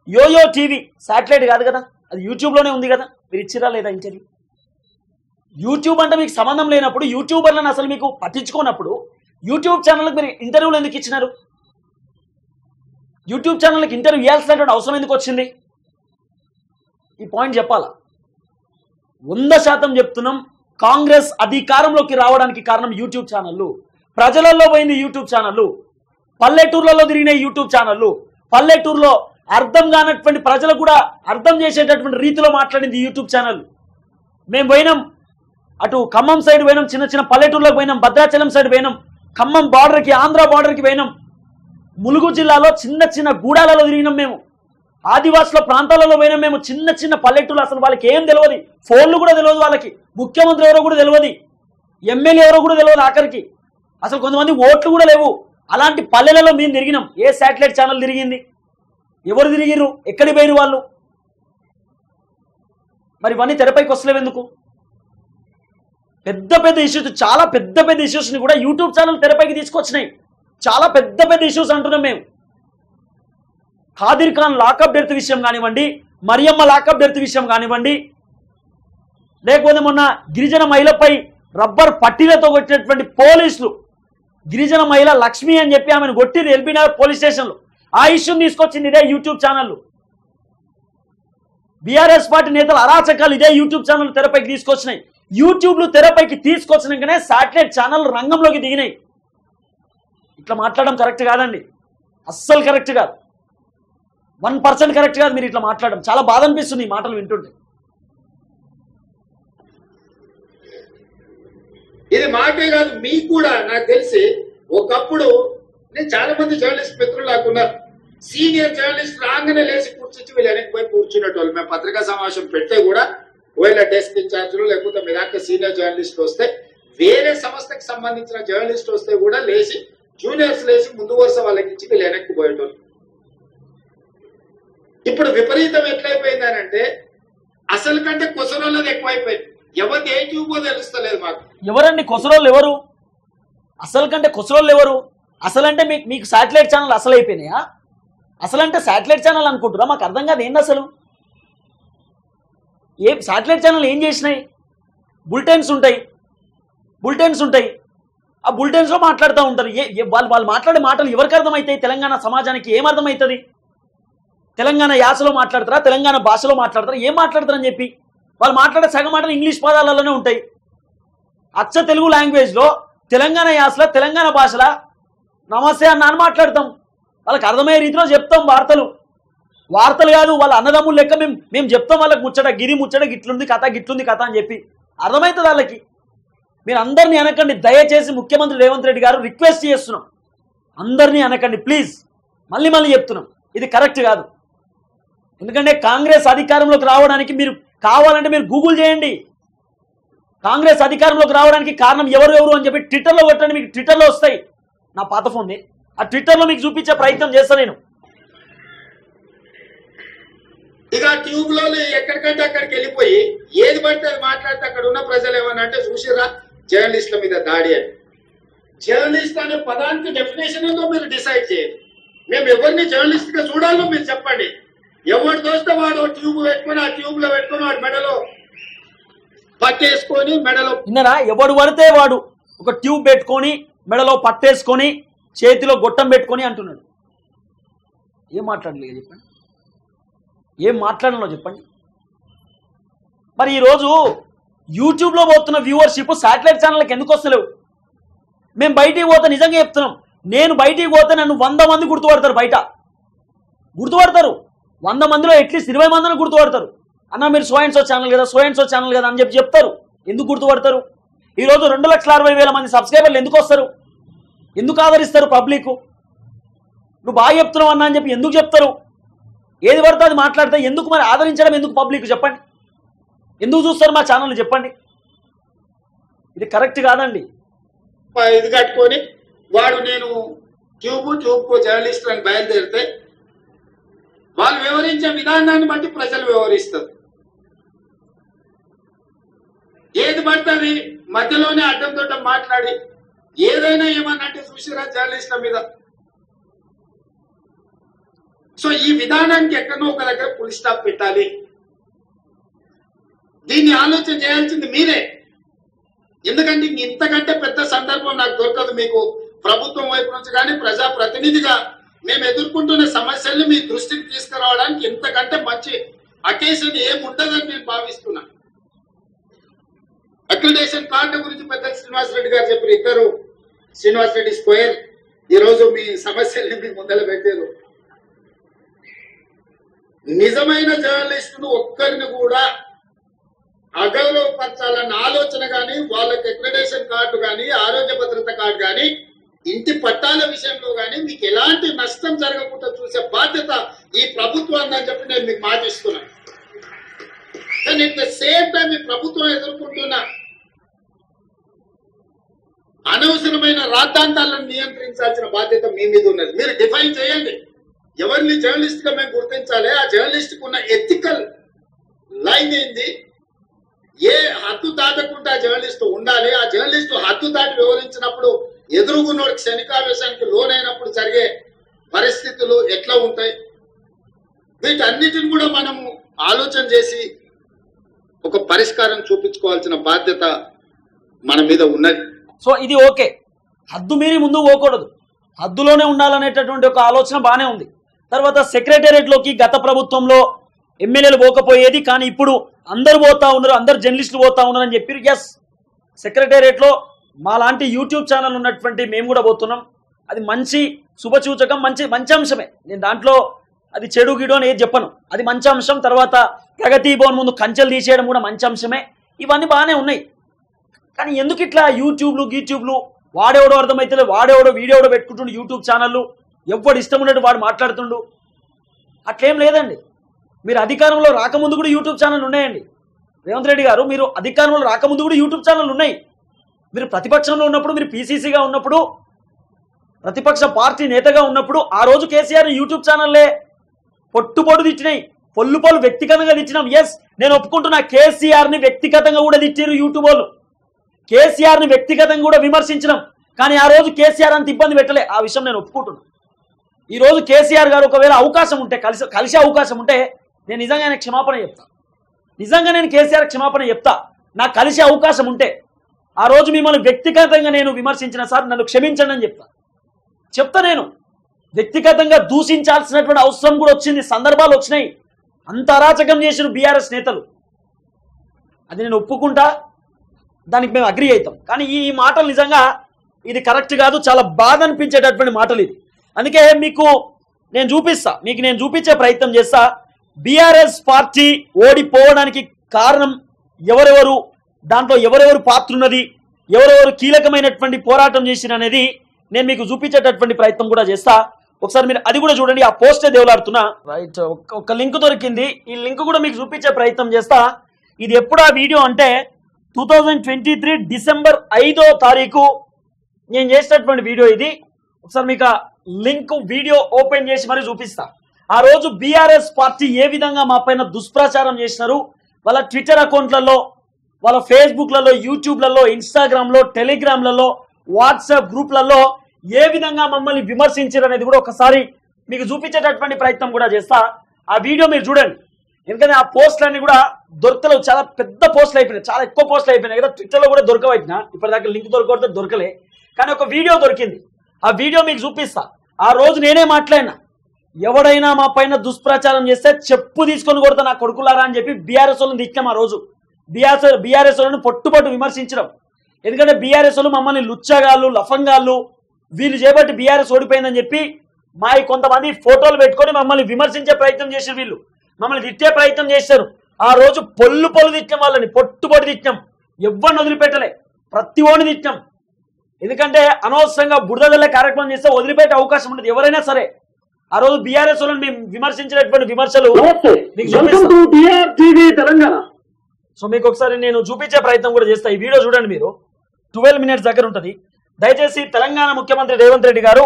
యోయో టీవీ శాటిలైట్ కాదు కదా, అది యూట్యూబ్లోనే ఉంది కదా, మీరు ఇచ్చిరా లేదా ఇంటర్వ్యూ? యూట్యూబ్ అంటే మీకు సంబంధం లేనప్పుడు, యూట్యూబర్లను అసలు మీకు పట్టించుకోనప్పుడు యూట్యూబ్ ఛానల్కి మీరు ఇంటర్వ్యూలు ఎందుకు ఇచ్చినారు? యూట్యూబ్ ఛానల్కి ఇంటర్వ్యూ ఇవ్వాల్సినటువంటి అవసరం ఎందుకు వచ్చింది? ఈ పాయింట్ చెప్పాలా? 100% చెప్తున్నాం. కాంగ్రెస్ అధికారంలోకి రావడానికి కారణం యూట్యూబ్ ఛానళ్ళు. ప్రజలలో పోయింది యూట్యూబ్ ఛానళ్ళు, పల్లెటూర్లలో తిరిగిన యూట్యూబ్ ఛానళ్ళు, పల్లెటూరులో అర్థం కానటువంటి ప్రజలు కూడా అర్థం చేసేటటువంటి రీతిలో మాట్లాడింది యూట్యూబ్ ఛానల్. మేము పోయినాం, అటు ఖమ్మం సైడ్ పోయినాం, చిన్న చిన్న పల్లెటూర్లకు పోయినాం, భద్రాచలం సైడ్ పోయినాం, ఖమ్మం బార్డర్కి, ఆంధ్ర బార్డర్కి పోయినాం, ములుగు జిల్లాలో చిన్న చిన్న గూడాలలో తిరిగినాం, మేము ఆదివాసుల ప్రాంతాలలో పోయినాం, మేము చిన్న చిన్న పల్లెటూర్లు. అసలు వాళ్ళకి ఏం తెలియదు, ఫోన్లు కూడా తెలియదు, వాళ్ళకి ముఖ్యమంత్రి ఎవరో కూడా తెలియదు, ఎమ్మెల్యే ఎవరో కూడా తెలియదు, ఆఖరికి అసలు కొంతమంది ఓట్లు కూడా లేవు. అలాంటి పల్లెలలో మేము తిరిగినాం. ఏ శాటిలైట్ ఛానల్ తిరిగింది? ఎవరు తిరిగిర్రు? ఎక్కడికి పోయిన వాళ్ళు? మరి ఇవన్నీ తెరపైకి వస్తలేవు ఎందుకు? పెద్ద పెద్ద ఇష్యూస్, చాలా పెద్ద పెద్ద ఇష్యూస్ని కూడా యూట్యూబ్ ఛానల్ తెరపైకి తీసుకొచ్చినాయి. చాలా పెద్ద పెద్ద ఇష్యూస్ అంటున్నాం మేము. ఖాదిర్ ఖాన్ లాకప్ డెత్ విషయం కానివ్వండి, మరియమ్మ లాకప్ డెత్ విషయం కానివ్వండి, లేకపోతే మొన్న గిరిజన మహిళపై రబ్బర్ పట్టీలతో కొట్టినటువంటి పోలీసులు, గిరిజన మహిళ లక్ష్మి అని చెప్పి ఆమెను కొట్టింది ఎల్బీనగర్ పోలీస్ స్టేషన్లో. ఆ ఇష్యూని తీసుకొచ్చింది ఇదే యూట్యూబ్ ఛానళ్ళు. బీఆర్ఎస్ పార్టీ నేతల అరాచకాలు ఇదే యూట్యూబ్ ఛానల్ తెరపైకి తీసుకొచ్చినాయి. యూట్యూబ్లు తెరపైకి తీసుకొచ్చినాకనే శాటిలైట్ ఛానల్ రంగంలోకి దిగినాయి. ఇట్లా మాట్లాడడం కరెక్ట్ కాదండి, అస్సలు కరెక్ట్ కాదు, 1% కరెక్ట్ కాదు మీరు ఇట్లా మాట్లాడడం. చాలా బాధ అనిపిస్తుంది ఈ మాటలు వింటుంటే. ఇది మాకే కాదు, మీకు కూడా నాకు తెలిసి ఒకప్పుడు నేను చాలా మంది జర్నలిస్ట్ మిత్రులు లాక్కున్నారు. సీనియర్ జర్నలిస్ట్ రాగానే లేచి కూర్చొచ్చి వీళ్ళు వెనక్కి పోయి కూర్చున్నట్టు వాళ్ళు. మేము పత్రికా సమావేశం పెడితే కూడా ఒకవేళ డెస్క్ ఇన్ఛార్జీలు లేకపోతే మీ దాకా సీనియర్ జర్నలిస్ట్ వస్తే, వేరే సంస్థకి సంబంధించిన జర్నలిస్ట్ వస్తే కూడా లేచి జూనియర్స్ లేచి ముందు వరుస వాళ్ళకి ఇచ్చి వీళ్ళు వెనక్కి పోయేటోళ్ళు. ఇప్పుడు విపరీతం ఎట్లయిపోయిందనంటే అసలు కంటే కొసరోళ్ళది ఎక్కువైపోయింది. ఎవరికి ఏ ట్యూబో తెలుస్తలేదు మాకు. ఎవరండి కొసరోళ్ళు? ఎవరు అసలు కంటే కొసరోళ్ళు ఎవరు? అసలు అంటే మీకు శాటిలైట్ ఛానల్ అసలు అయిపోయినాయా? అసలు అంటే శాటిలైట్ ఛానల్ అనుకుంటురా? మాకు అర్థం కాదు ఏంది అసలు. ఏ శాటిలైట్ ఛానల్ ఏం చేసినాయి? బులెటిన్స్ ఉంటాయి, ఆ బులెటిన్స్లో మాట్లాడుతూ ఉంటారు. వాళ్ళు మాట్లాడే మాటలు ఎవరికి అర్థమవుతాయి? తెలంగాణ సమాజానికి ఏం అర్థమవుతుంది? తెలంగాణ యాసలో మాట్లాడతారా, తెలంగాణ భాషలో మాట్లాడతారా, ఏం మాట్లాడతారని చెప్పి వాళ్ళు మాట్లాడే సగం మాటలు ఇంగ్లీష్ పదాలలోనే ఉంటాయి. అచ్చ తెలుగు లాంగ్వేజ్లో తెలంగాణ యాసలో తెలంగాణ భాషలో నమస్తే అన్న అని మాట్లాడతాం. వాళ్ళకి అర్థమయ్యే రీతిలో చెప్తాం. వార్తలు కాదు, వాళ్ళ అన్నదమ్ములు లెక్క మేము చెప్తాం వాళ్ళకి ముచ్చట, గిరి ముచ్చట, గిట్లుంది కథ అని చెప్పి అర్థమవుతుంది వాళ్ళకి. మీరు అందరినీ అనకండి దయచేసి. ముఖ్యమంత్రి రేవంత్ రెడ్డి గారు రిక్వెస్ట్ చేస్తున్నాం, అందరినీ అనకండి ప్లీజ్. మళ్ళీ చెప్తున్నాం, ఇది కరెక్ట్ కాదు. ఎందుకంటే కాంగ్రెస్ అధికారంలోకి రావడానికి మీరు కావాలంటే మీరు గూగుల్ చేయండి. కాంగ్రెస్ అధికారంలోకి రావడానికి కారణం ఎవరు అని చెప్పి ట్విట్టర్లో కొట్టండి, మీకు ట్విట్టర్లో వస్తాయి. నా పాత ఫోన్ని ఆ ట్విట్టర్లో మీకు చూపించే ప్రయత్నం చేస్తాను నేను. ఇక ట్యూబ్ లో ఎక్కడికంటే అక్కడికి వెళ్ళిపోయి ఏది పడితే అది మాట్లాడితే అక్కడ ఉన్న ప్రజలు ఏమన్నా అంటే చూసిరా జర్నలిస్టుల మీద దాడి అని. జర్నలిస్ట్ అనే పదానికి డెఫినేషన్ ఏదో మీరు డిసైడ్ చేయండి. మేము ఎవరిని జర్నలిస్ట్ గా చూడాలో మీరు చెప్పండి. ఎవరు దోస్తే వాడు ట్యూబ్ పెట్టుకుని ఆ ట్యూబ్ లో పెట్టుకుని వాడు మెడలో పట్టేసుకొని మెడలో విన్నరా? ఎవడు పడితే వాడు ఒక ట్యూబ్ పెట్టుకొని మెడలో పట్టేసుకొని చేతిలో గొట్టం పెట్టుకొని అంటున్నాడు. ఏం మాట్లాడలేదు చెప్పండి, ఏం మాట్లాడాలో చెప్పండి. మరి ఈరోజు యూట్యూబ్లో పోతున్న వ్యూవర్షిప్ శాటిలైట్ ఛానళ్ళకి ఎందుకు వస్తలేవు? మేము బయటికి పోతే నిజంగా చెప్తున్నాం, నేను బయటికి పోతే నన్ను 100 మంది గుర్తుపడతారు బయట. గుర్తుపడతారు. 100 మందిలో అట్లీస్ట్ 20 మందిని గుర్తుపడతారు. అన్న మీరు సో అండ్ సో ఛానల్ కదా, సో అండ్ సో ఛానల్ కదా అని చెప్పి చెప్తారు. ఎందుకు గుర్తుపడతారు? ఈరోజు 2,60,000 మంది సబ్స్క్రైబర్లు ఎందుకు వస్తారు? ఎందుకు ఆదరిస్తారు పబ్లిక్? నువ్వు బాగా చెప్తున్నావు అన్న అని చెప్పి ఎందుకు చెప్తారు? ఏది పడితే అది మాట్లాడితే ఎందుకు మరి ఆదరించడం ఎందుకు పబ్లిక్ చెప్పండి? ఎందుకు చూస్తారు మా ఛానల్ చెప్పండి? ఇది కరెక్ట్ కాదండి. ఇది కట్టుకొని వాడు నేను ట్యూబ్కు జర్నలిస్ట్ అని బయలుదేరితే వాళ్ళు వివరించే విధానాన్ని బట్టి ప్రజలు వివరిస్తారు. ఏది పడుతుంది మధ్యలోనే అడ్డంతో మాట్లాడి ఏదైనా ఏమన్నంటే చూసిరా జర్నలిస్ట్ల మీద. సో ఈ విధానానికి ఎక్కడో ఒక దగ్గర ఫుల్ స్టాప్ పెట్టాలి. దీన్ని ఆలోచన చేయాల్సింది మీరే. ఎందుకంటే ఇంతకంటే పెద్ద సందర్భం నాకు దొరకదు. మీకు ప్రభుత్వం వైపు నుంచి కానీ ప్రజాప్రతినిధిగా మేము ఎదుర్కొంటున్న సమస్యల్ని మీ దృష్టికి తీసుకురావడానికి ఇంతకంటే మంచి అకేషన్ ఏముండదని నేను భావిస్తున్నా. అక్రిడేషన్ కార్డు గురించి పెద్ద శ్రీనివాసరెడ్డి గారు చెప్పారు. ఇద్దరు శ్రీనివాసరెడ్డి స్క్వేర్ ఈ రోజు మీ సమస్యల్ని మీ ముందర పెట్టారు. నిజమైన జర్నలిస్టులు ఒక్కరిని కూడా అగౌరవపరచాలన్న ఆలోచన కానీ, వాళ్ళకి అక్రిడేషన్ కార్డు కానీ, ఆరోగ్య భద్రత కార్డు కానీ, ఇంటి పట్టాల విషయంలో కానీ మీకు ఎలాంటి నష్టం జరగకుండా చూసే బాధ్యత ఈ ప్రభుత్వాన్ని అని చెప్పి నేను మీకు మాటిస్తున్నాను. కానీ ఎట్ ద సేమ్ టైం ఈ ప్రభుత్వం ఎదుర్కొంటున్న అనవసరమైన రాద్ధాంతాలను నియంత్రించాల్సిన బాధ్యత మీ మీద ఉన్నది. మీరు డిఫైన్ చేయండి ఎవరిని జర్నలిస్ట్ గా మేము గుర్తించాలి, ఆ జర్నలిస్ట్ కు ఉన్న ఎథికల్ లైన్ ఏంది, ఏ హద్దు దాటకుండా జర్నలిస్ట్ ఉండాలి, ఆ జర్నలిస్ట్ హద్దు దాటి వివరించినప్పుడు ఎదురుగున్నోడికి శనికావేశానికి లోనైనప్పుడు జరిగే పరిస్థితులు ఎట్లా ఉంటాయి, వీటన్నిటిని కూడా మనము ఆలోచన చేసి ఒక పరిష్కారం చూపించుకోవాల్సిన బాధ్యత మన మీద ఉన్నది. సో ఇది ఓకే, హద్దు మీరి ముందు పోకూడదు, హద్దులోనే ఉండాలనేటటువంటి ఒక ఆలోచన బాగానే ఉంది. తర్వాత సెక్రటేరియట్లోకి గత ప్రభుత్వంలో ఎమ్మెల్యేలు పోకపోయేది, కానీ ఇప్పుడు అందరు పోతా ఉన్నారు, అందరు జర్నలిస్టులు పోతా ఉన్నారు అని చెప్పారు. ఎస్, సెక్రటేరియట్లో మా లాంటి యూట్యూబ్ ఛానల్ ఉన్నటువంటి మేము కూడా పోతున్నాం. అది మంచి శుభసూచకం, మంచి అంశమే. నేను దాంట్లో అది చెడు గిడు అని ఏది చెప్పను, అది మంచి అంశం. తర్వాత ప్రగతి భవన్ ముందు కంచెలు తీసేయడం కూడా మంచి అంశమే. ఇవన్నీ బాగానే ఉన్నాయి. కానీ ఎందుకు ఇట్లా యూట్యూబ్లు వాడేవడో అర్థమైతే వాడేవడో వీడియోడో పెట్టుకుంటుండు యూట్యూబ్ ఛానళ్ళు, ఎవడు ఇష్టం ఉన్నట్టు వాడు మాట్లాడుతుండు. అట్లేం లేదండి. మీరు అధికారంలో రాకముందు కూడా యూట్యూబ్ ఛానల్ ఉన్నాయండి. రేవంత్ రెడ్డి గారు, మీరు అధికారంలో రాకముందు కూడా యూట్యూబ్ ఛానల్ ఉన్నాయి. మీరు ప్రతిపక్షంలో ఉన్నప్పుడు, మీరు పీసీసీగా ఉన్నప్పుడు, ప్రతిపక్ష పార్టీ నేతగా ఉన్నప్పుడు ఆ రోజు కేసీఆర్ యూట్యూబ్ ఛానల్లే పొట్టు తిట్టినాయి, పొల్లు వ్యక్తిగతంగా తిట్టినాం. ఎస్, నేను ఒప్పుకుంటున్నా, కేసీఆర్ని వ్యక్తిగతంగా కూడా తిట్టారు యూట్యూబ్ వాళ్ళు, కేసీఆర్ని వ్యక్తిగతంగా కూడా విమర్శించడం. కానీ ఆ రోజు కేసీఆర్ అంత ఇబ్బంది పెట్టలే, ఆ విషయం నేను ఒప్పుకుంటున్నా. ఈ రోజు కేసీఆర్ గారు ఒకవేళ అవకాశం ఉంటే, కలిసే అవకాశం ఉంటే నేను నిజంగా ఆయన క్షమాపణ చెప్తా. నిజంగా నేను కేసీఆర్ క్షమాపణ చెప్తా. నాకు కలిసే అవకాశం ఉంటే ఆ రోజు మిమ్మల్ని వ్యక్తిగతంగా నేను విమర్శించిన సార్ నన్ను క్షమించండి అని చెప్తా. నేను వ్యక్తిగతంగా దూషించాల్సినటువంటి అవసరం కూడా వచ్చింది, సందర్భాలు వచ్చినాయి. అంత అరాచకం చేసిన బీఆర్ఎస్ నేతలు, అది నేను ఒప్పుకుంటా, దానికి మేము అగ్రి అవుతాం. కానీ ఈ మాటలు నిజంగా ఇది కరెక్ట్ కాదు, చాలా బాధ అనిపించేటటువంటి మాటలు ఇది. అందుకే మీకు నేను చూపించే ప్రయత్నం చేస్తా. బీఆర్ఎస్ పార్టీ ఓడిపోవడానికి కారణం ఎవరెవరు, దాంట్లో ఎవరెవరు పాత్ర ఉన్నది, ఎవరెవరు కీలకమైనటువంటి పోరాటం చేసిన అనేది నేను మీకు చూపించేటటువంటి ప్రయత్నం కూడా చేస్తా. ఒకసారి మీరు అది కూడా చూడండి. ఆ పోస్టే దేవులాడుతున్నా, రైట్, ఒక లింక్ దొరికింది. ఈ లింక్ కూడా మీకు చూపించే ప్రయత్నం చేస్తా. ఇది ఎప్పుడు ఆ వీడియో అంటే 2023 డిసెంబర్ 5వ తారీఖు నేను చేసినటువంటి వీడియో ఇది. ఒకసారి మీకు లింక్ వీడియో ఓపెన్ చేసి మరి చూపిస్తా. ఆ రోజు బీఆర్ఎస్ పార్టీ ఏ విధంగా మా పైన దుష్ప్రచారం చేసినారు, వాళ్ళ ట్విట్టర్ అకౌంట్లలో, వాళ్ళ ఫేస్బుక్లలో, యూట్యూబ్లలో, ఇన్స్టాగ్రామ్లో, టెలిగ్రామ్లలో, వాట్సాప్ గ్రూప్లలో ఏ విధంగా మమ్మల్ని విమర్శించారు అనేది కూడా ఒకసారి మీకు చూపించేటటువంటి ప్రయత్నం కూడా చేస్తా. ఆ వీడియో మీరు చూడండి. ఎందుకంటే ఆ పోస్టులన్నీ కూడా దొరకలేవు, చాలా పెద్ద పోస్టులు అయిపోయినాయి, చాలా ఎక్కువ పోస్టులు అయిపోయినాయి కదా. ట్విట్టర్లో కూడా దొరకవైనా, ఇప్పటిదాకా లింక్ దొరకలే. కానీ ఒక వీడియో దొరికింది, ఆ వీడియో మీకు చూపిస్తా. ఆ రోజు నేనే మాట్లాడినా, ఎవడైనా మా పైన దుష్ప్రచారం చేస్తే చెప్పు తీసుకొని కొడతా నా కొడుకులారా అని చెప్పి బీఆర్ఎస్ వాళ్ళని తిట్టాం. ఆ రోజు బీఆర్ఎస్ వాళ్ళని పొట్టుపట్టు విమర్శించడం. ఎందుకంటే బీఆర్ఎస్ వాళ్ళు మమ్మల్ని లుచ్చగాళ్ళు, లఫంగాళ్ళు, వీళ్ళు చేపట్టి బీఆర్ఎస్ ఓడిపోయిందని చెప్పి మా కొంతమంది ఫోటోలు పెట్టుకొని మమ్మల్ని విమర్శించే ప్రయత్నం చేశారు, వీళ్ళు మమ్మల్ని తిట్టే ప్రయత్నం చేశారు. ఆ రోజు పొల్లు తిట్టాం, వాళ్ళని పొట్టు తిట్టాం, ఎవ్వరిని వదిలిపెట్టలే, ప్రతి ఓడిని తిట్టాం. ఎందుకంటే అనవసరంగా బురదల్లే కార్యక్రమం చేస్తే వదిలిపెట్టే అవకాశం ఉండదు ఎవరైనా సరే. ఆ రోజు బీఆర్ఎస్ వాళ్ళని మేము విమర్శించినటువంటి విమర్శలు తెలంగాణ. సో మీకు ఒకసారి నేను చూపించే ప్రయత్నం కూడా చేస్తా. ఈ వీడియో చూడండి, మీరు 12 minutes దగ్గర ఉంటుంది. దయచేసి తెలంగాణ ముఖ్యమంత్రి రేవంత్ రెడ్డి గారు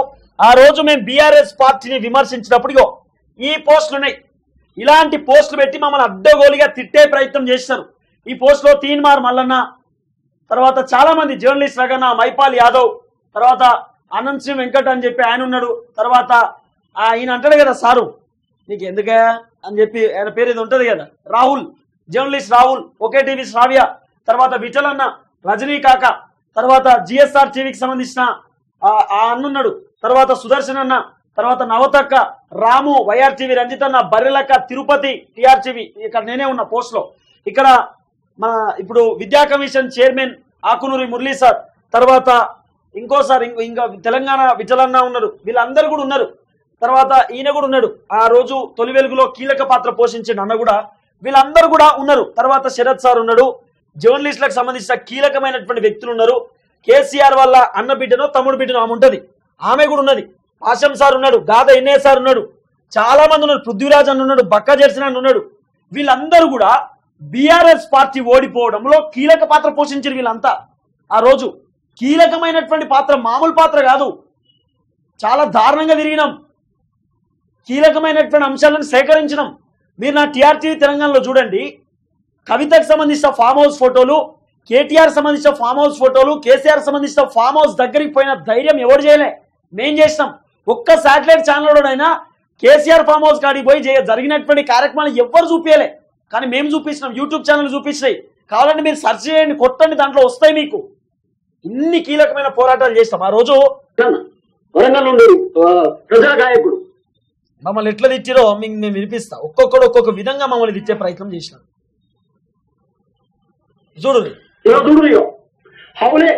ఆ రోజు మేము బీఆర్ఎస్ పార్టీని విమర్శించినప్పుడు ఈ పోస్టులు ఉన్నాయి, ఇలాంటి పోస్టులు పెట్టి మమ్మల్ని అడ్డగోలుగా తిట్టే ప్రయత్నం చేస్తారు. ఈ పోస్టులో తీన్మార్ మల్లన్న, తర్వాత చాలా మంది జర్నలిస్ట్ రగన్న, మైపాల్ యాదవ్, తర్వాత అనంత్ శ్రీ వెంకట్ అని చెప్పి ఆయన ఉన్నాడు. తర్వాత ఈయన అంటాడు కదా సారు నీకు ఎందుకే అని చెప్పి ఆయన పేరు ఏదో ఉంటుంది కదా, రాహుల్, జర్నలిస్ట్ రాహుల్, ఒకే టీవీ శ్రావ్య, తర్వాత విఠలన్న, రజనీ కాక, తర్వాత జిఎస్ఆర్ టీవీకి సంబంధించిన ఆ అన్నున్నాడు, తర్వాత సుదర్శన్ అన్న, తర్వాత నవతక్క, రాము, వైఆర్ టీవీ, రంజితన్న, బర్రెలక్క, తిరుపతి, టిఆర్ టీవీ. ఇక్కడ నేనే ఉన్నా పోస్ట్ లో. ఇక్కడ మన ఇప్పుడు విద్యా commission chairman Akunuri Murali sir, తర్వాత ఇంకోసారి ఇంకా తెలంగాణ విఠలన్న ఉన్నారు, వీళ్ళందరూ కూడా ఉన్నారు. తర్వాత ఈయన కూడా ఉన్నాడు, ఆ రోజు తొలి వెలుగులో కీలక పాత్ర పోషించిన అన్న కూడా, వీళ్ళందరూ కూడా ఉన్నారు. తర్వాత శరత్ సార్ ఉన్నాడు, జర్నలిస్టులకు సంబంధించిన కీలకమైనటువంటి వ్యక్తులు ఉన్నారు. కేసీఆర్ వల్ల అన్న బిడ్డనో తమ్ముడు బిడ్డనో ఆమె ఉంటది, ఆమె కూడా ఉన్నది. ఆశం సార్ ఉన్నాడు, గాద ఎన్ఏ సార్ ఉన్నాడు, చాలా మంది ఉన్నారు, పృథ్వీరాజ్ అన్న ఉన్నాడు, బక్క జెర్సన్ అన్న ఉన్నాడు. వీళ్ళందరూ కూడా బీఆర్ఎస్ పార్టీ ఓడిపోవడంలో కీలక పాత్ర పోషించారు. వీళ్ళంతా ఆ రోజు కీలకమైనటువంటి పాత్ర, మామూలు పాత్ర కాదు, చాలా దారుణంగా తిరిగినాం, కీలకమైనటువంటి అంశాలను సేకరించినాం. మీరు నా టీఆర్టీవీ తెలంగాణలో చూడండి, కవితకు సంబంధించిన ఫామ్ హౌస్ ఫోటోలు, కేటీఆర్ సంబంధించిన ఫామ్ హౌస్ ఫోటోలు, కేసీఆర్ సంబంధించిన ఫామ్ హౌస్ దగ్గరికి పోయిన ధైర్యం ఎవరు చేయలే, మేం చేసినాం. ఒక్క శాటిలైట్ ఛానల్లోనైనా కేసీఆర్ ఫామ్ హౌస్ కాడికి పోయి జరిగినటువంటి కార్యక్రమాలు ఎవ్వరు చూపించలే, కానీ మేము చూపించినాం, యూట్యూబ్ ఛానల్ చూపించినాయి. కావాలంటే మీరు సెర్చ్ చేయండి, కొట్టండి, దాంట్లో వస్తాయి మీకు. ఇన్ని కీలకమైన పోరాటాలు చేస్తాం. ఆ రోజు వరంగల్ నుండి ప్రజా గాయకుడు మమ్మల్ని ఎట్లా తెచ్చిరో మీకు నేను వినిపిస్తా. ఒక్కొక్కడు ఒక్కొక్క విధంగా మమ్మల్ని తెచ్చే ప్రయత్నం చేసినాం. చూడు హౌలే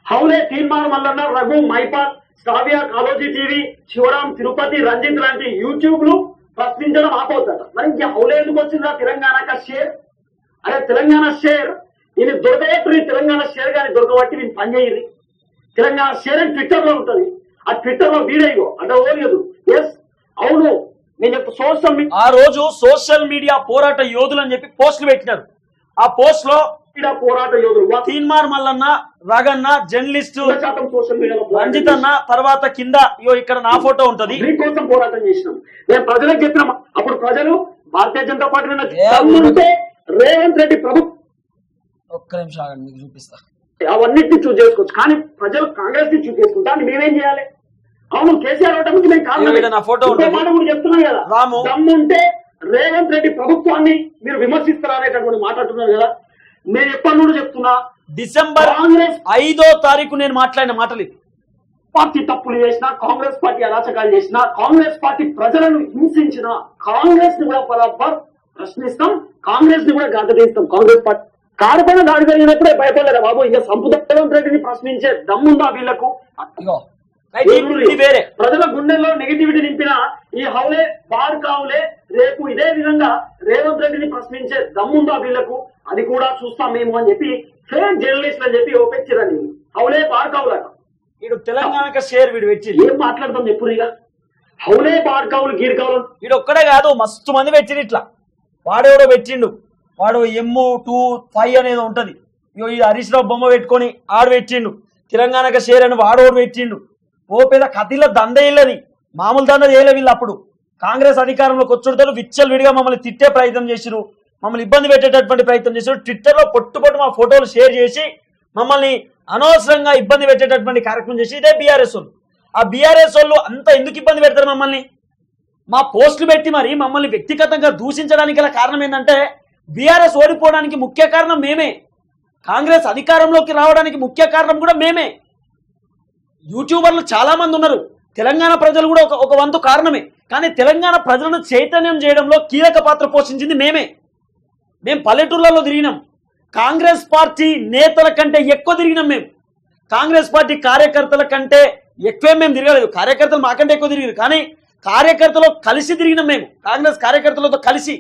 హౌలే, తీన్మార్ మల్లన్న, రఘు, మైపాల్, శ్రావ్య, కాలోజీ టీవీ, శివరాం, తిరుపతి, రంజిత్ లాంటి యూట్యూబ్లు ప్రశ్నించడం ఆపవుతాట. మరి ఇంక హౌలే ఎందుకు వచ్చిందా తెలంగాణ షేర్? అరే తెలంగాణ షేర్ ఈయన దొరకబట్టి, తెలంగాణ షేర్ కానీ దొరకబట్టి వీళ్ళు పనిచేయరు. తెలంగాణ షేర్ అని ట్విట్టర్ లో ఉంటుంది, ఆ ట్విట్టర్ లో వీడియో అంటే ఓలేదు. ఎస్ అవును, నేను చెప్పు సోషల్ మీడియా, ఆ రోజు సోషల్ మీడియా పోరాట యోధులు అని చెప్పి పోస్టులు పెట్టినారు. ఆ పోస్ట్ లో పోరాట యోధులు తీన్మార్ మల్లన్న, రగన్న, జర్నలిస్టు సోషల్ మీడియాలో రంజిత్ అన్న, తర్వాత కింద ఇక్కడ నా ఫోటో ఉంటది. మీకోసం పోరాటం చేసినాం. మేము ప్రజలకు చెప్పినాం, అప్పుడు ప్రజలు భారతీయ జనతా పార్టీ రేవంత్ రెడ్డి ప్రభుత్వం, ఒక్క నిమిషం ఆగండి మీకు చూపిస్తా, అవన్నిటిని చూస్ చేసుకోవచ్చు. కానీ ప్రజలు కాంగ్రెస్ ని చూస్ చేసుకుంటా మేమేం చేయాలి? అవును, కేసీఆర్ అవడానికి మేము కారణం చెప్తున్నాం కదా, దమ్ముంటే రేవంత్ రెడ్డి ప్రభుత్వాన్ని మీరు విమర్శిస్తారా అనేటటువంటి మాట్లాడుతున్నారు కదా. నేను ఎప్పటి నుండి చెప్తున్నా, డిసెంబర్ 5వ నేను మాట్లాడిన మాటలు. పార్టీ తప్పులు చేసినా, కాంగ్రెస్ పార్టీ అరాచకాలు చేసినా, కాంగ్రెస్ పార్టీ ప్రజలను హింసించిన, కాంగ్రెస్ ని కూడా బరాబర్ ప్రశ్నిస్తాం, కాంగ్రెస్ ని కూడా గద్దెదిస్తాం. కాంగ్రెస్ పార్టీ కారుపైన దాడి జరిగినప్పుడే భయపడలేదా బాబు? ఇంకా రేవంత్ రెడ్డిని ప్రశ్నించే దమ్ముందా వీళ్లకు? వేరే ప్రజల గుండెల్లో నెగిటివిటీ నింపిన ఈ హౌలే బార్కావులే రేపు ఇదే విధంగా రేవంత్ రెడ్డిని ప్రశ్నించే దమ్ముందా వీళ్లకు? అది కూడా చూస్తాం మేము అని చెప్పి ఫేక్ జర్నలిస్ట్ అని చెప్పి ఓపెచ్చిరండి. హౌలే బార్కావులట వీడు తెలంగాణకు షేర్ వీడు పెట్టి ఏం మాట్లాడతాం ఎప్పుడు? ఇక హౌలే బార్కావులు గీర్కావులు వీడు ఒక్కడే కాదు, మస్తు మంది పెట్టిండు. ఇట్లా వాడెవడో పెట్టిండు, వాడు M25 అనేది ఉంటది, ఈ హరీష్ రావు బొమ్మ పెట్టుకొని ఆడు పెట్టిండు. తెలంగాణకు షేర్ అని వాడోడు పెట్టిండు. ఓ పెద్ద కథిలో దండ వేయలేదు, మామూలు దండ చేయలే. వీళ్ళు అప్పుడు కాంగ్రెస్ అధికారంలోకి వచ్చుడుతారు, విచ్చలు విడిగా మమ్మల్ని తిట్టే ప్రయత్నం చేసిరు, మమ్మల్ని ఇబ్బంది పెట్టేటటువంటి ప్రయత్నం చేసిరు. ట్విట్టర్ లో పొట్టు మా ఫోటోలు షేర్ చేసి మమ్మల్ని అనవసరంగా ఇబ్బంది పెట్టేటటువంటి కార్యక్రమం చేసి ఇదే బీఆర్ఎస్ వాళ్ళు. ఆ బీఆర్ఎస్ వాళ్ళు అంత ఎందుకు ఇబ్బంది పెడతారు మమ్మల్ని? మా పోస్టులు పెట్టి మరి మమ్మల్ని వ్యక్తిగతంగా దూషించడానికి గల కారణం ఏంటంటే, బీఆర్ఎస్ ఓడిపోవడానికి ముఖ్య కారణం మేమే, కాంగ్రెస్ అధికారంలోకి రావడానికి ముఖ్య కారణం కూడా మేమే. యూట్యూబర్లు చాలా మంది ఉన్నారు, తెలంగాణ ప్రజలు కూడా ఒక వంతు కారణమే. కానీ తెలంగాణ ప్రజలను చైతన్యం చేయడంలో కీలక పాత్ర పోషించింది మేమే. మేము పల్లెటూర్లలో తిరిగినాం, కాంగ్రెస్ పార్టీ నేతల కంటే ఎక్కువ తిరిగినాం. మేము కాంగ్రెస్ పార్టీ కార్యకర్తల కంటే ఎక్కువ మేము తిరగలేదు, కార్యకర్తలు మాకంటే ఎక్కువ తిరిగారు. కానీ కార్యకర్తలు కలిసి తిరిగినాం మేము, కాంగ్రెస్ కార్యకర్తలతో కలిసి.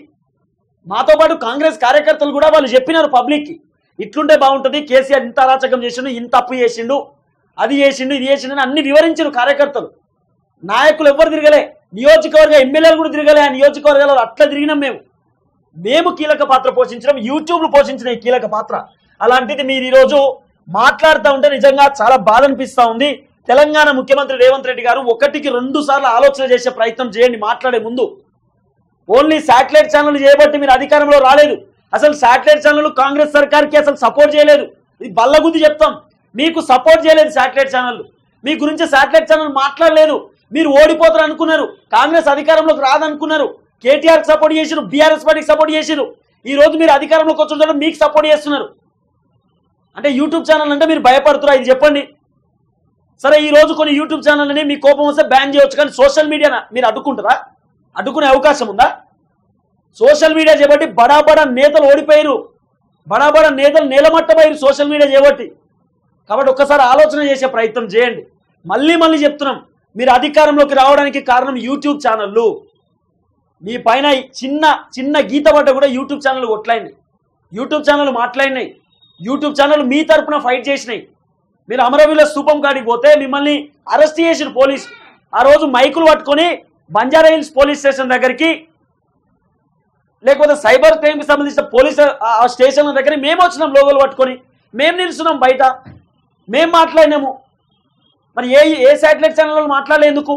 మాతో పాటు కాంగ్రెస్ కార్యకర్తలు కూడా వాళ్ళు చెప్పినారు పబ్లిక్కి, ఇట్లుంటే బాగుంటుంది, కేసీఆర్ ఇంత అరాచకం చేసిండు, ఇంత తప్పు చేసిండు, అది చేసిండు, ఇది చేసిండు అని అన్ని వివరించారు కార్యకర్తలు. నాయకులు ఎవ్వరు తిరగలే, నియోజకవర్గ ఎమ్మెల్యేలు కూడా తిరగలే, ఆ నియోజకవర్గాలు అట్లా తిరిగినాం మేము కీలక పాత్ర పోషించడం, యూట్యూబ్లు పోషించిన ఈ కీలక పాత్ర. అలాంటిది మీరు ఈరోజు మాట్లాడుతూ ఉంటే నిజంగా చాలా బాధ అనిపిస్తూ ఉంది. తెలంగాణ ముఖ్యమంత్రి రేవంత్ రెడ్డి గారు 1-2 సార్లు ఆలోచన చేసే ప్రయత్నం చేయండి మాట్లాడే ముందు. ఓన్లీ శాటిలైట్ ఛానల్ చేయబట్టి మీరు అధికారంలో రాలేదు. అసలు శాటిలైట్ ఛానల్ కాంగ్రెస్ సర్కార్కి అసలు సపోర్ట్ చేయలేదు. ఇది బల్లగుద్ది చెప్తాం, మీకు సపోర్ట్ చేయలేదు శాటిలైట్ ఛానల్, మీ గురించి శాటిలైట్ ఛానల్ మాట్లాడలేదు. మీరు ఓడిపోతారు అనుకున్నారు, కాంగ్రెస్ అధికారంలోకి రాదనుకున్నారు, కేటీఆర్కి సపోర్ట్ చేసిరు, బీఆర్ఎస్ పార్టీకి సపోర్ట్ చేసిరు. ఈ రోజు మీరు అధికారంలోకి వచ్చి మీకు సపోర్ట్ చేస్తున్నారు. అంటే యూట్యూబ్ ఛానల్ అంటే మీరు భయపడుతురా? ఇది చెప్పండి. సరే, ఈ రోజు కొన్ని యూట్యూబ్ ఛానల్ని మీ కోపం వస్తే బ్యాన్ చేయవచ్చు, కానీ సోషల్ మీడియా మీరు అడ్డుకుంటారా? అడ్డుకునే అవకాశం ఉందా? సోషల్ మీడియా చేపట్టి బడా నేతలు ఓడిపోయారు, బడా నేతలు నేలమట్టపోయారు సోషల్ మీడియా చేపట్టి. కాబట్టి ఒక్కసారి ఆలోచన చేసే ప్రయత్నం చేయండి. మళ్ళీ చెప్తున్నాం, మీరు అధికారంలోకి రావడానికి కారణం యూట్యూబ్ ఛానళ్ళు. మీ పైన చిన్న గీత పడ్డ కూడా యూట్యూబ్ ఛానల్ కొట్లాయినాయి, యూట్యూబ్ ఛానల్ మాట్లాడినాయి, యూట్యూబ్ ఛానల్ మీ తరపున ఫైట్ చేసినాయి. మీరు అమరవీరుల స్థూపం కాడికి పోతే మిమ్మల్ని అరెస్ట్ చేసిన పోలీసు ఆ రోజు మైకులు పట్టుకొని బంజారా హిల్స్ పోలీస్ స్టేషన్ దగ్గరికి, లేకపోతే సైబర్ క్రైమ్కి సంబంధించిన పోలీస్ స్టేషన్ల దగ్గర మేము వచ్చినాం, లోగోలు పట్టుకొని మేము నిలుస్తున్నాం బయట, మేము మాట్లాడినాము. మరి ఏ శాటిలైట్ ఛానల్ మాట్లాడలేందుకు?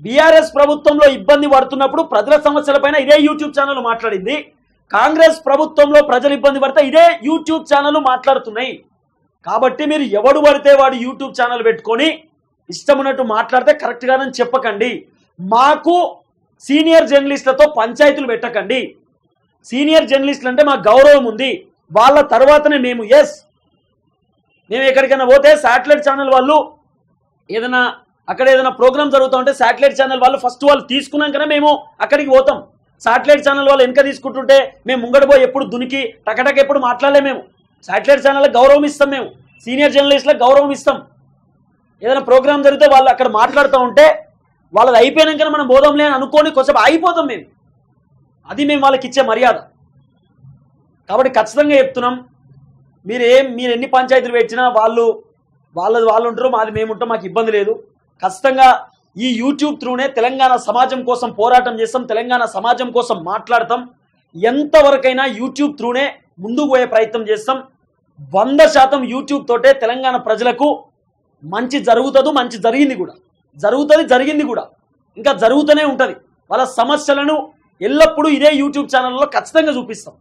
బీఆర్ఎస్ ప్రభుత్వంలో ఇబ్బంది పడుతున్నప్పుడు ప్రజల సమస్యలపైన ఇదే యూట్యూబ్ ఛానల్ మాట్లాడింది. కాంగ్రెస్ ప్రభుత్వంలో ప్రజలు ఇబ్బంది పడితే ఇదే యూట్యూబ్ ఛానల్ మాట్లాడుతున్నాయి. కాబట్టి మీరు ఎవడు పడితే వాడు యూట్యూబ్ ఛానల్ పెట్టుకొని ఇష్టం ఉన్నట్టు మాట్లాడితే కరెక్ట్గానని చెప్పకండి. మాకు సీనియర్ జర్నలిస్టులతో పంచాయతీలు పెట్టకండి. సీనియర్ జర్నలిస్టులు అంటే మాకు గౌరవం ఉంది, వాళ్ళ తర్వాతనే మేము. మేము ఎక్కడికైనా పోతే శాటిలైట్ ఛానల్ వాళ్ళు అక్కడ ఏదైనా ప్రోగ్రామ్ జరుగుతూ ఉంటే శాటిలైట్ ఛానల్ వాళ్ళు ఫస్ట్ వాళ్ళు తీసుకున్నాకనే మేము అక్కడికి పోతాం. శాటిలైట్ ఛానల్ వాళ్ళు వెనక తీసుకుంటుంటే మేము ముంగడ పోయి ఎప్పుడు దునికి టకటక ఎప్పుడు మాట్లాడలే. మేము శాటిలైట్ ఛానల్కి గౌరవం ఇస్తాం, మేము సీనియర్ జర్నలిస్టులకు గౌరవం ఇస్తాం. ఏదైనా ప్రోగ్రామ్ జరిగితే వాళ్ళు అక్కడ మాట్లాడుతూ ఉంటే వాళ్ళది అయిపోయినాకనే మనం పోదాంలే అని అనుకోని కొంచెం ఆగిపోతాం మేము. అది మేము వాళ్ళకి ఇచ్చే మర్యాద. కాబట్టి ఖచ్చితంగా చెప్తున్నాం, మీరు ఎన్ని పంచాయతీలు పెట్టినా వాళ్ళు ఉంటారు, మాది మేము ఉంటాం, మాకు ఇబ్బంది లేదు. ఖచ్చితంగా ఈ యూట్యూబ్ త్రూనే తెలంగాణ సమాజం కోసం పోరాటం చేస్తాం, తెలంగాణ సమాజం కోసం మాట్లాడతాం. ఎంతవరకైనా యూట్యూబ్ త్రూనే ముందుకు పోయే ప్రయత్నం చేస్తాం. 100% యూట్యూబ్ తోటే తెలంగాణ ప్రజలకు మంచి జరుగుతుంది, మంచి జరిగింది కూడా, జరిగింది కూడా, ఇంకా జరుగుతూనే ఉంటుంది. వాళ్ళ సమస్యలను ఎల్లప్పుడూ ఇదే యూట్యూబ్ ఛానల్లో ఖచ్చితంగా చూపిస్తాం.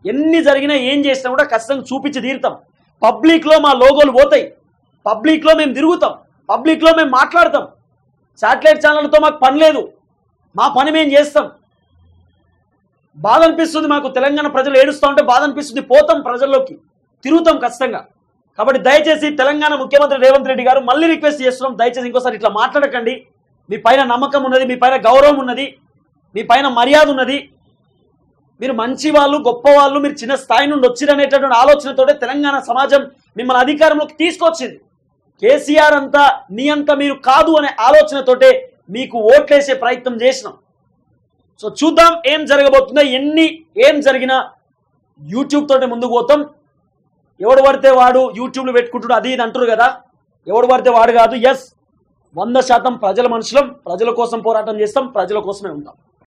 ఎన్ని జరిగినా ఏం చేసినా కూడా ఖచ్చితంగా చూపించి తీరుతాం. పబ్లిక్లో మా లోగోలు పోతాయి, పబ్లిక్లో మేము తిరుగుతాం, పబ్లిక్లో మేము మాట్లాడతాం. శాటిలైట్ ఛానల్తో మాకు పని లేదు, మా పని మేము చేస్తాం. బాధ అనిపిస్తుంది మాకు, తెలంగాణ ప్రజలు ఏడుస్తూ ఉంటే బాధ అనిపిస్తుంది. పోతాం, ప్రజల్లోకి తిరుగుతాం ఖచ్చితంగా. కాబట్టి దయచేసి తెలంగాణ ముఖ్యమంత్రి రేవంత్ రెడ్డి గారు మళ్ళీ రిక్వెస్ట్ చేస్తున్నాం, దయచేసి ఇంకోసారి ఇట్లా మాట్లాడకండి. మీ పైన నమ్మకం ఉన్నది, మీ పైన గౌరవం ఉన్నది, మీ పైన మర్యాద ఉన్నది. మీరు మంచి వాళ్ళు, గొప్ప వాళ్ళు, మీరు చిన్న స్థాయి నుండి వచ్చిరనేటటువంటి ఆలోచనతోటే తెలంగాణ సమాజం మిమ్మల్ని అధికారంలోకి తీసుకొచ్చింది. కేసీఆర్ అంతా నీ అంతా మీరు కాదు అనే ఆలోచనతోటే మీకు ఓట్లేసే ప్రయత్నం చేసినాం. సో చూద్దాం ఏం జరగబోతుందో. ఏం జరిగినా యూట్యూబ్ తోటి ముందుకు పోతాం. ఎవడు పడితే వాడు యూట్యూబ్లో పెట్టుకుంటాడు, అది ఇది అంటారు కదా, ఎవడు పడితే వాడు కాదు. 100% ప్రజల మనుషులం, ప్రజల కోసం పోరాటం చేస్తాం, ప్రజల కోసమే ఉంటాం.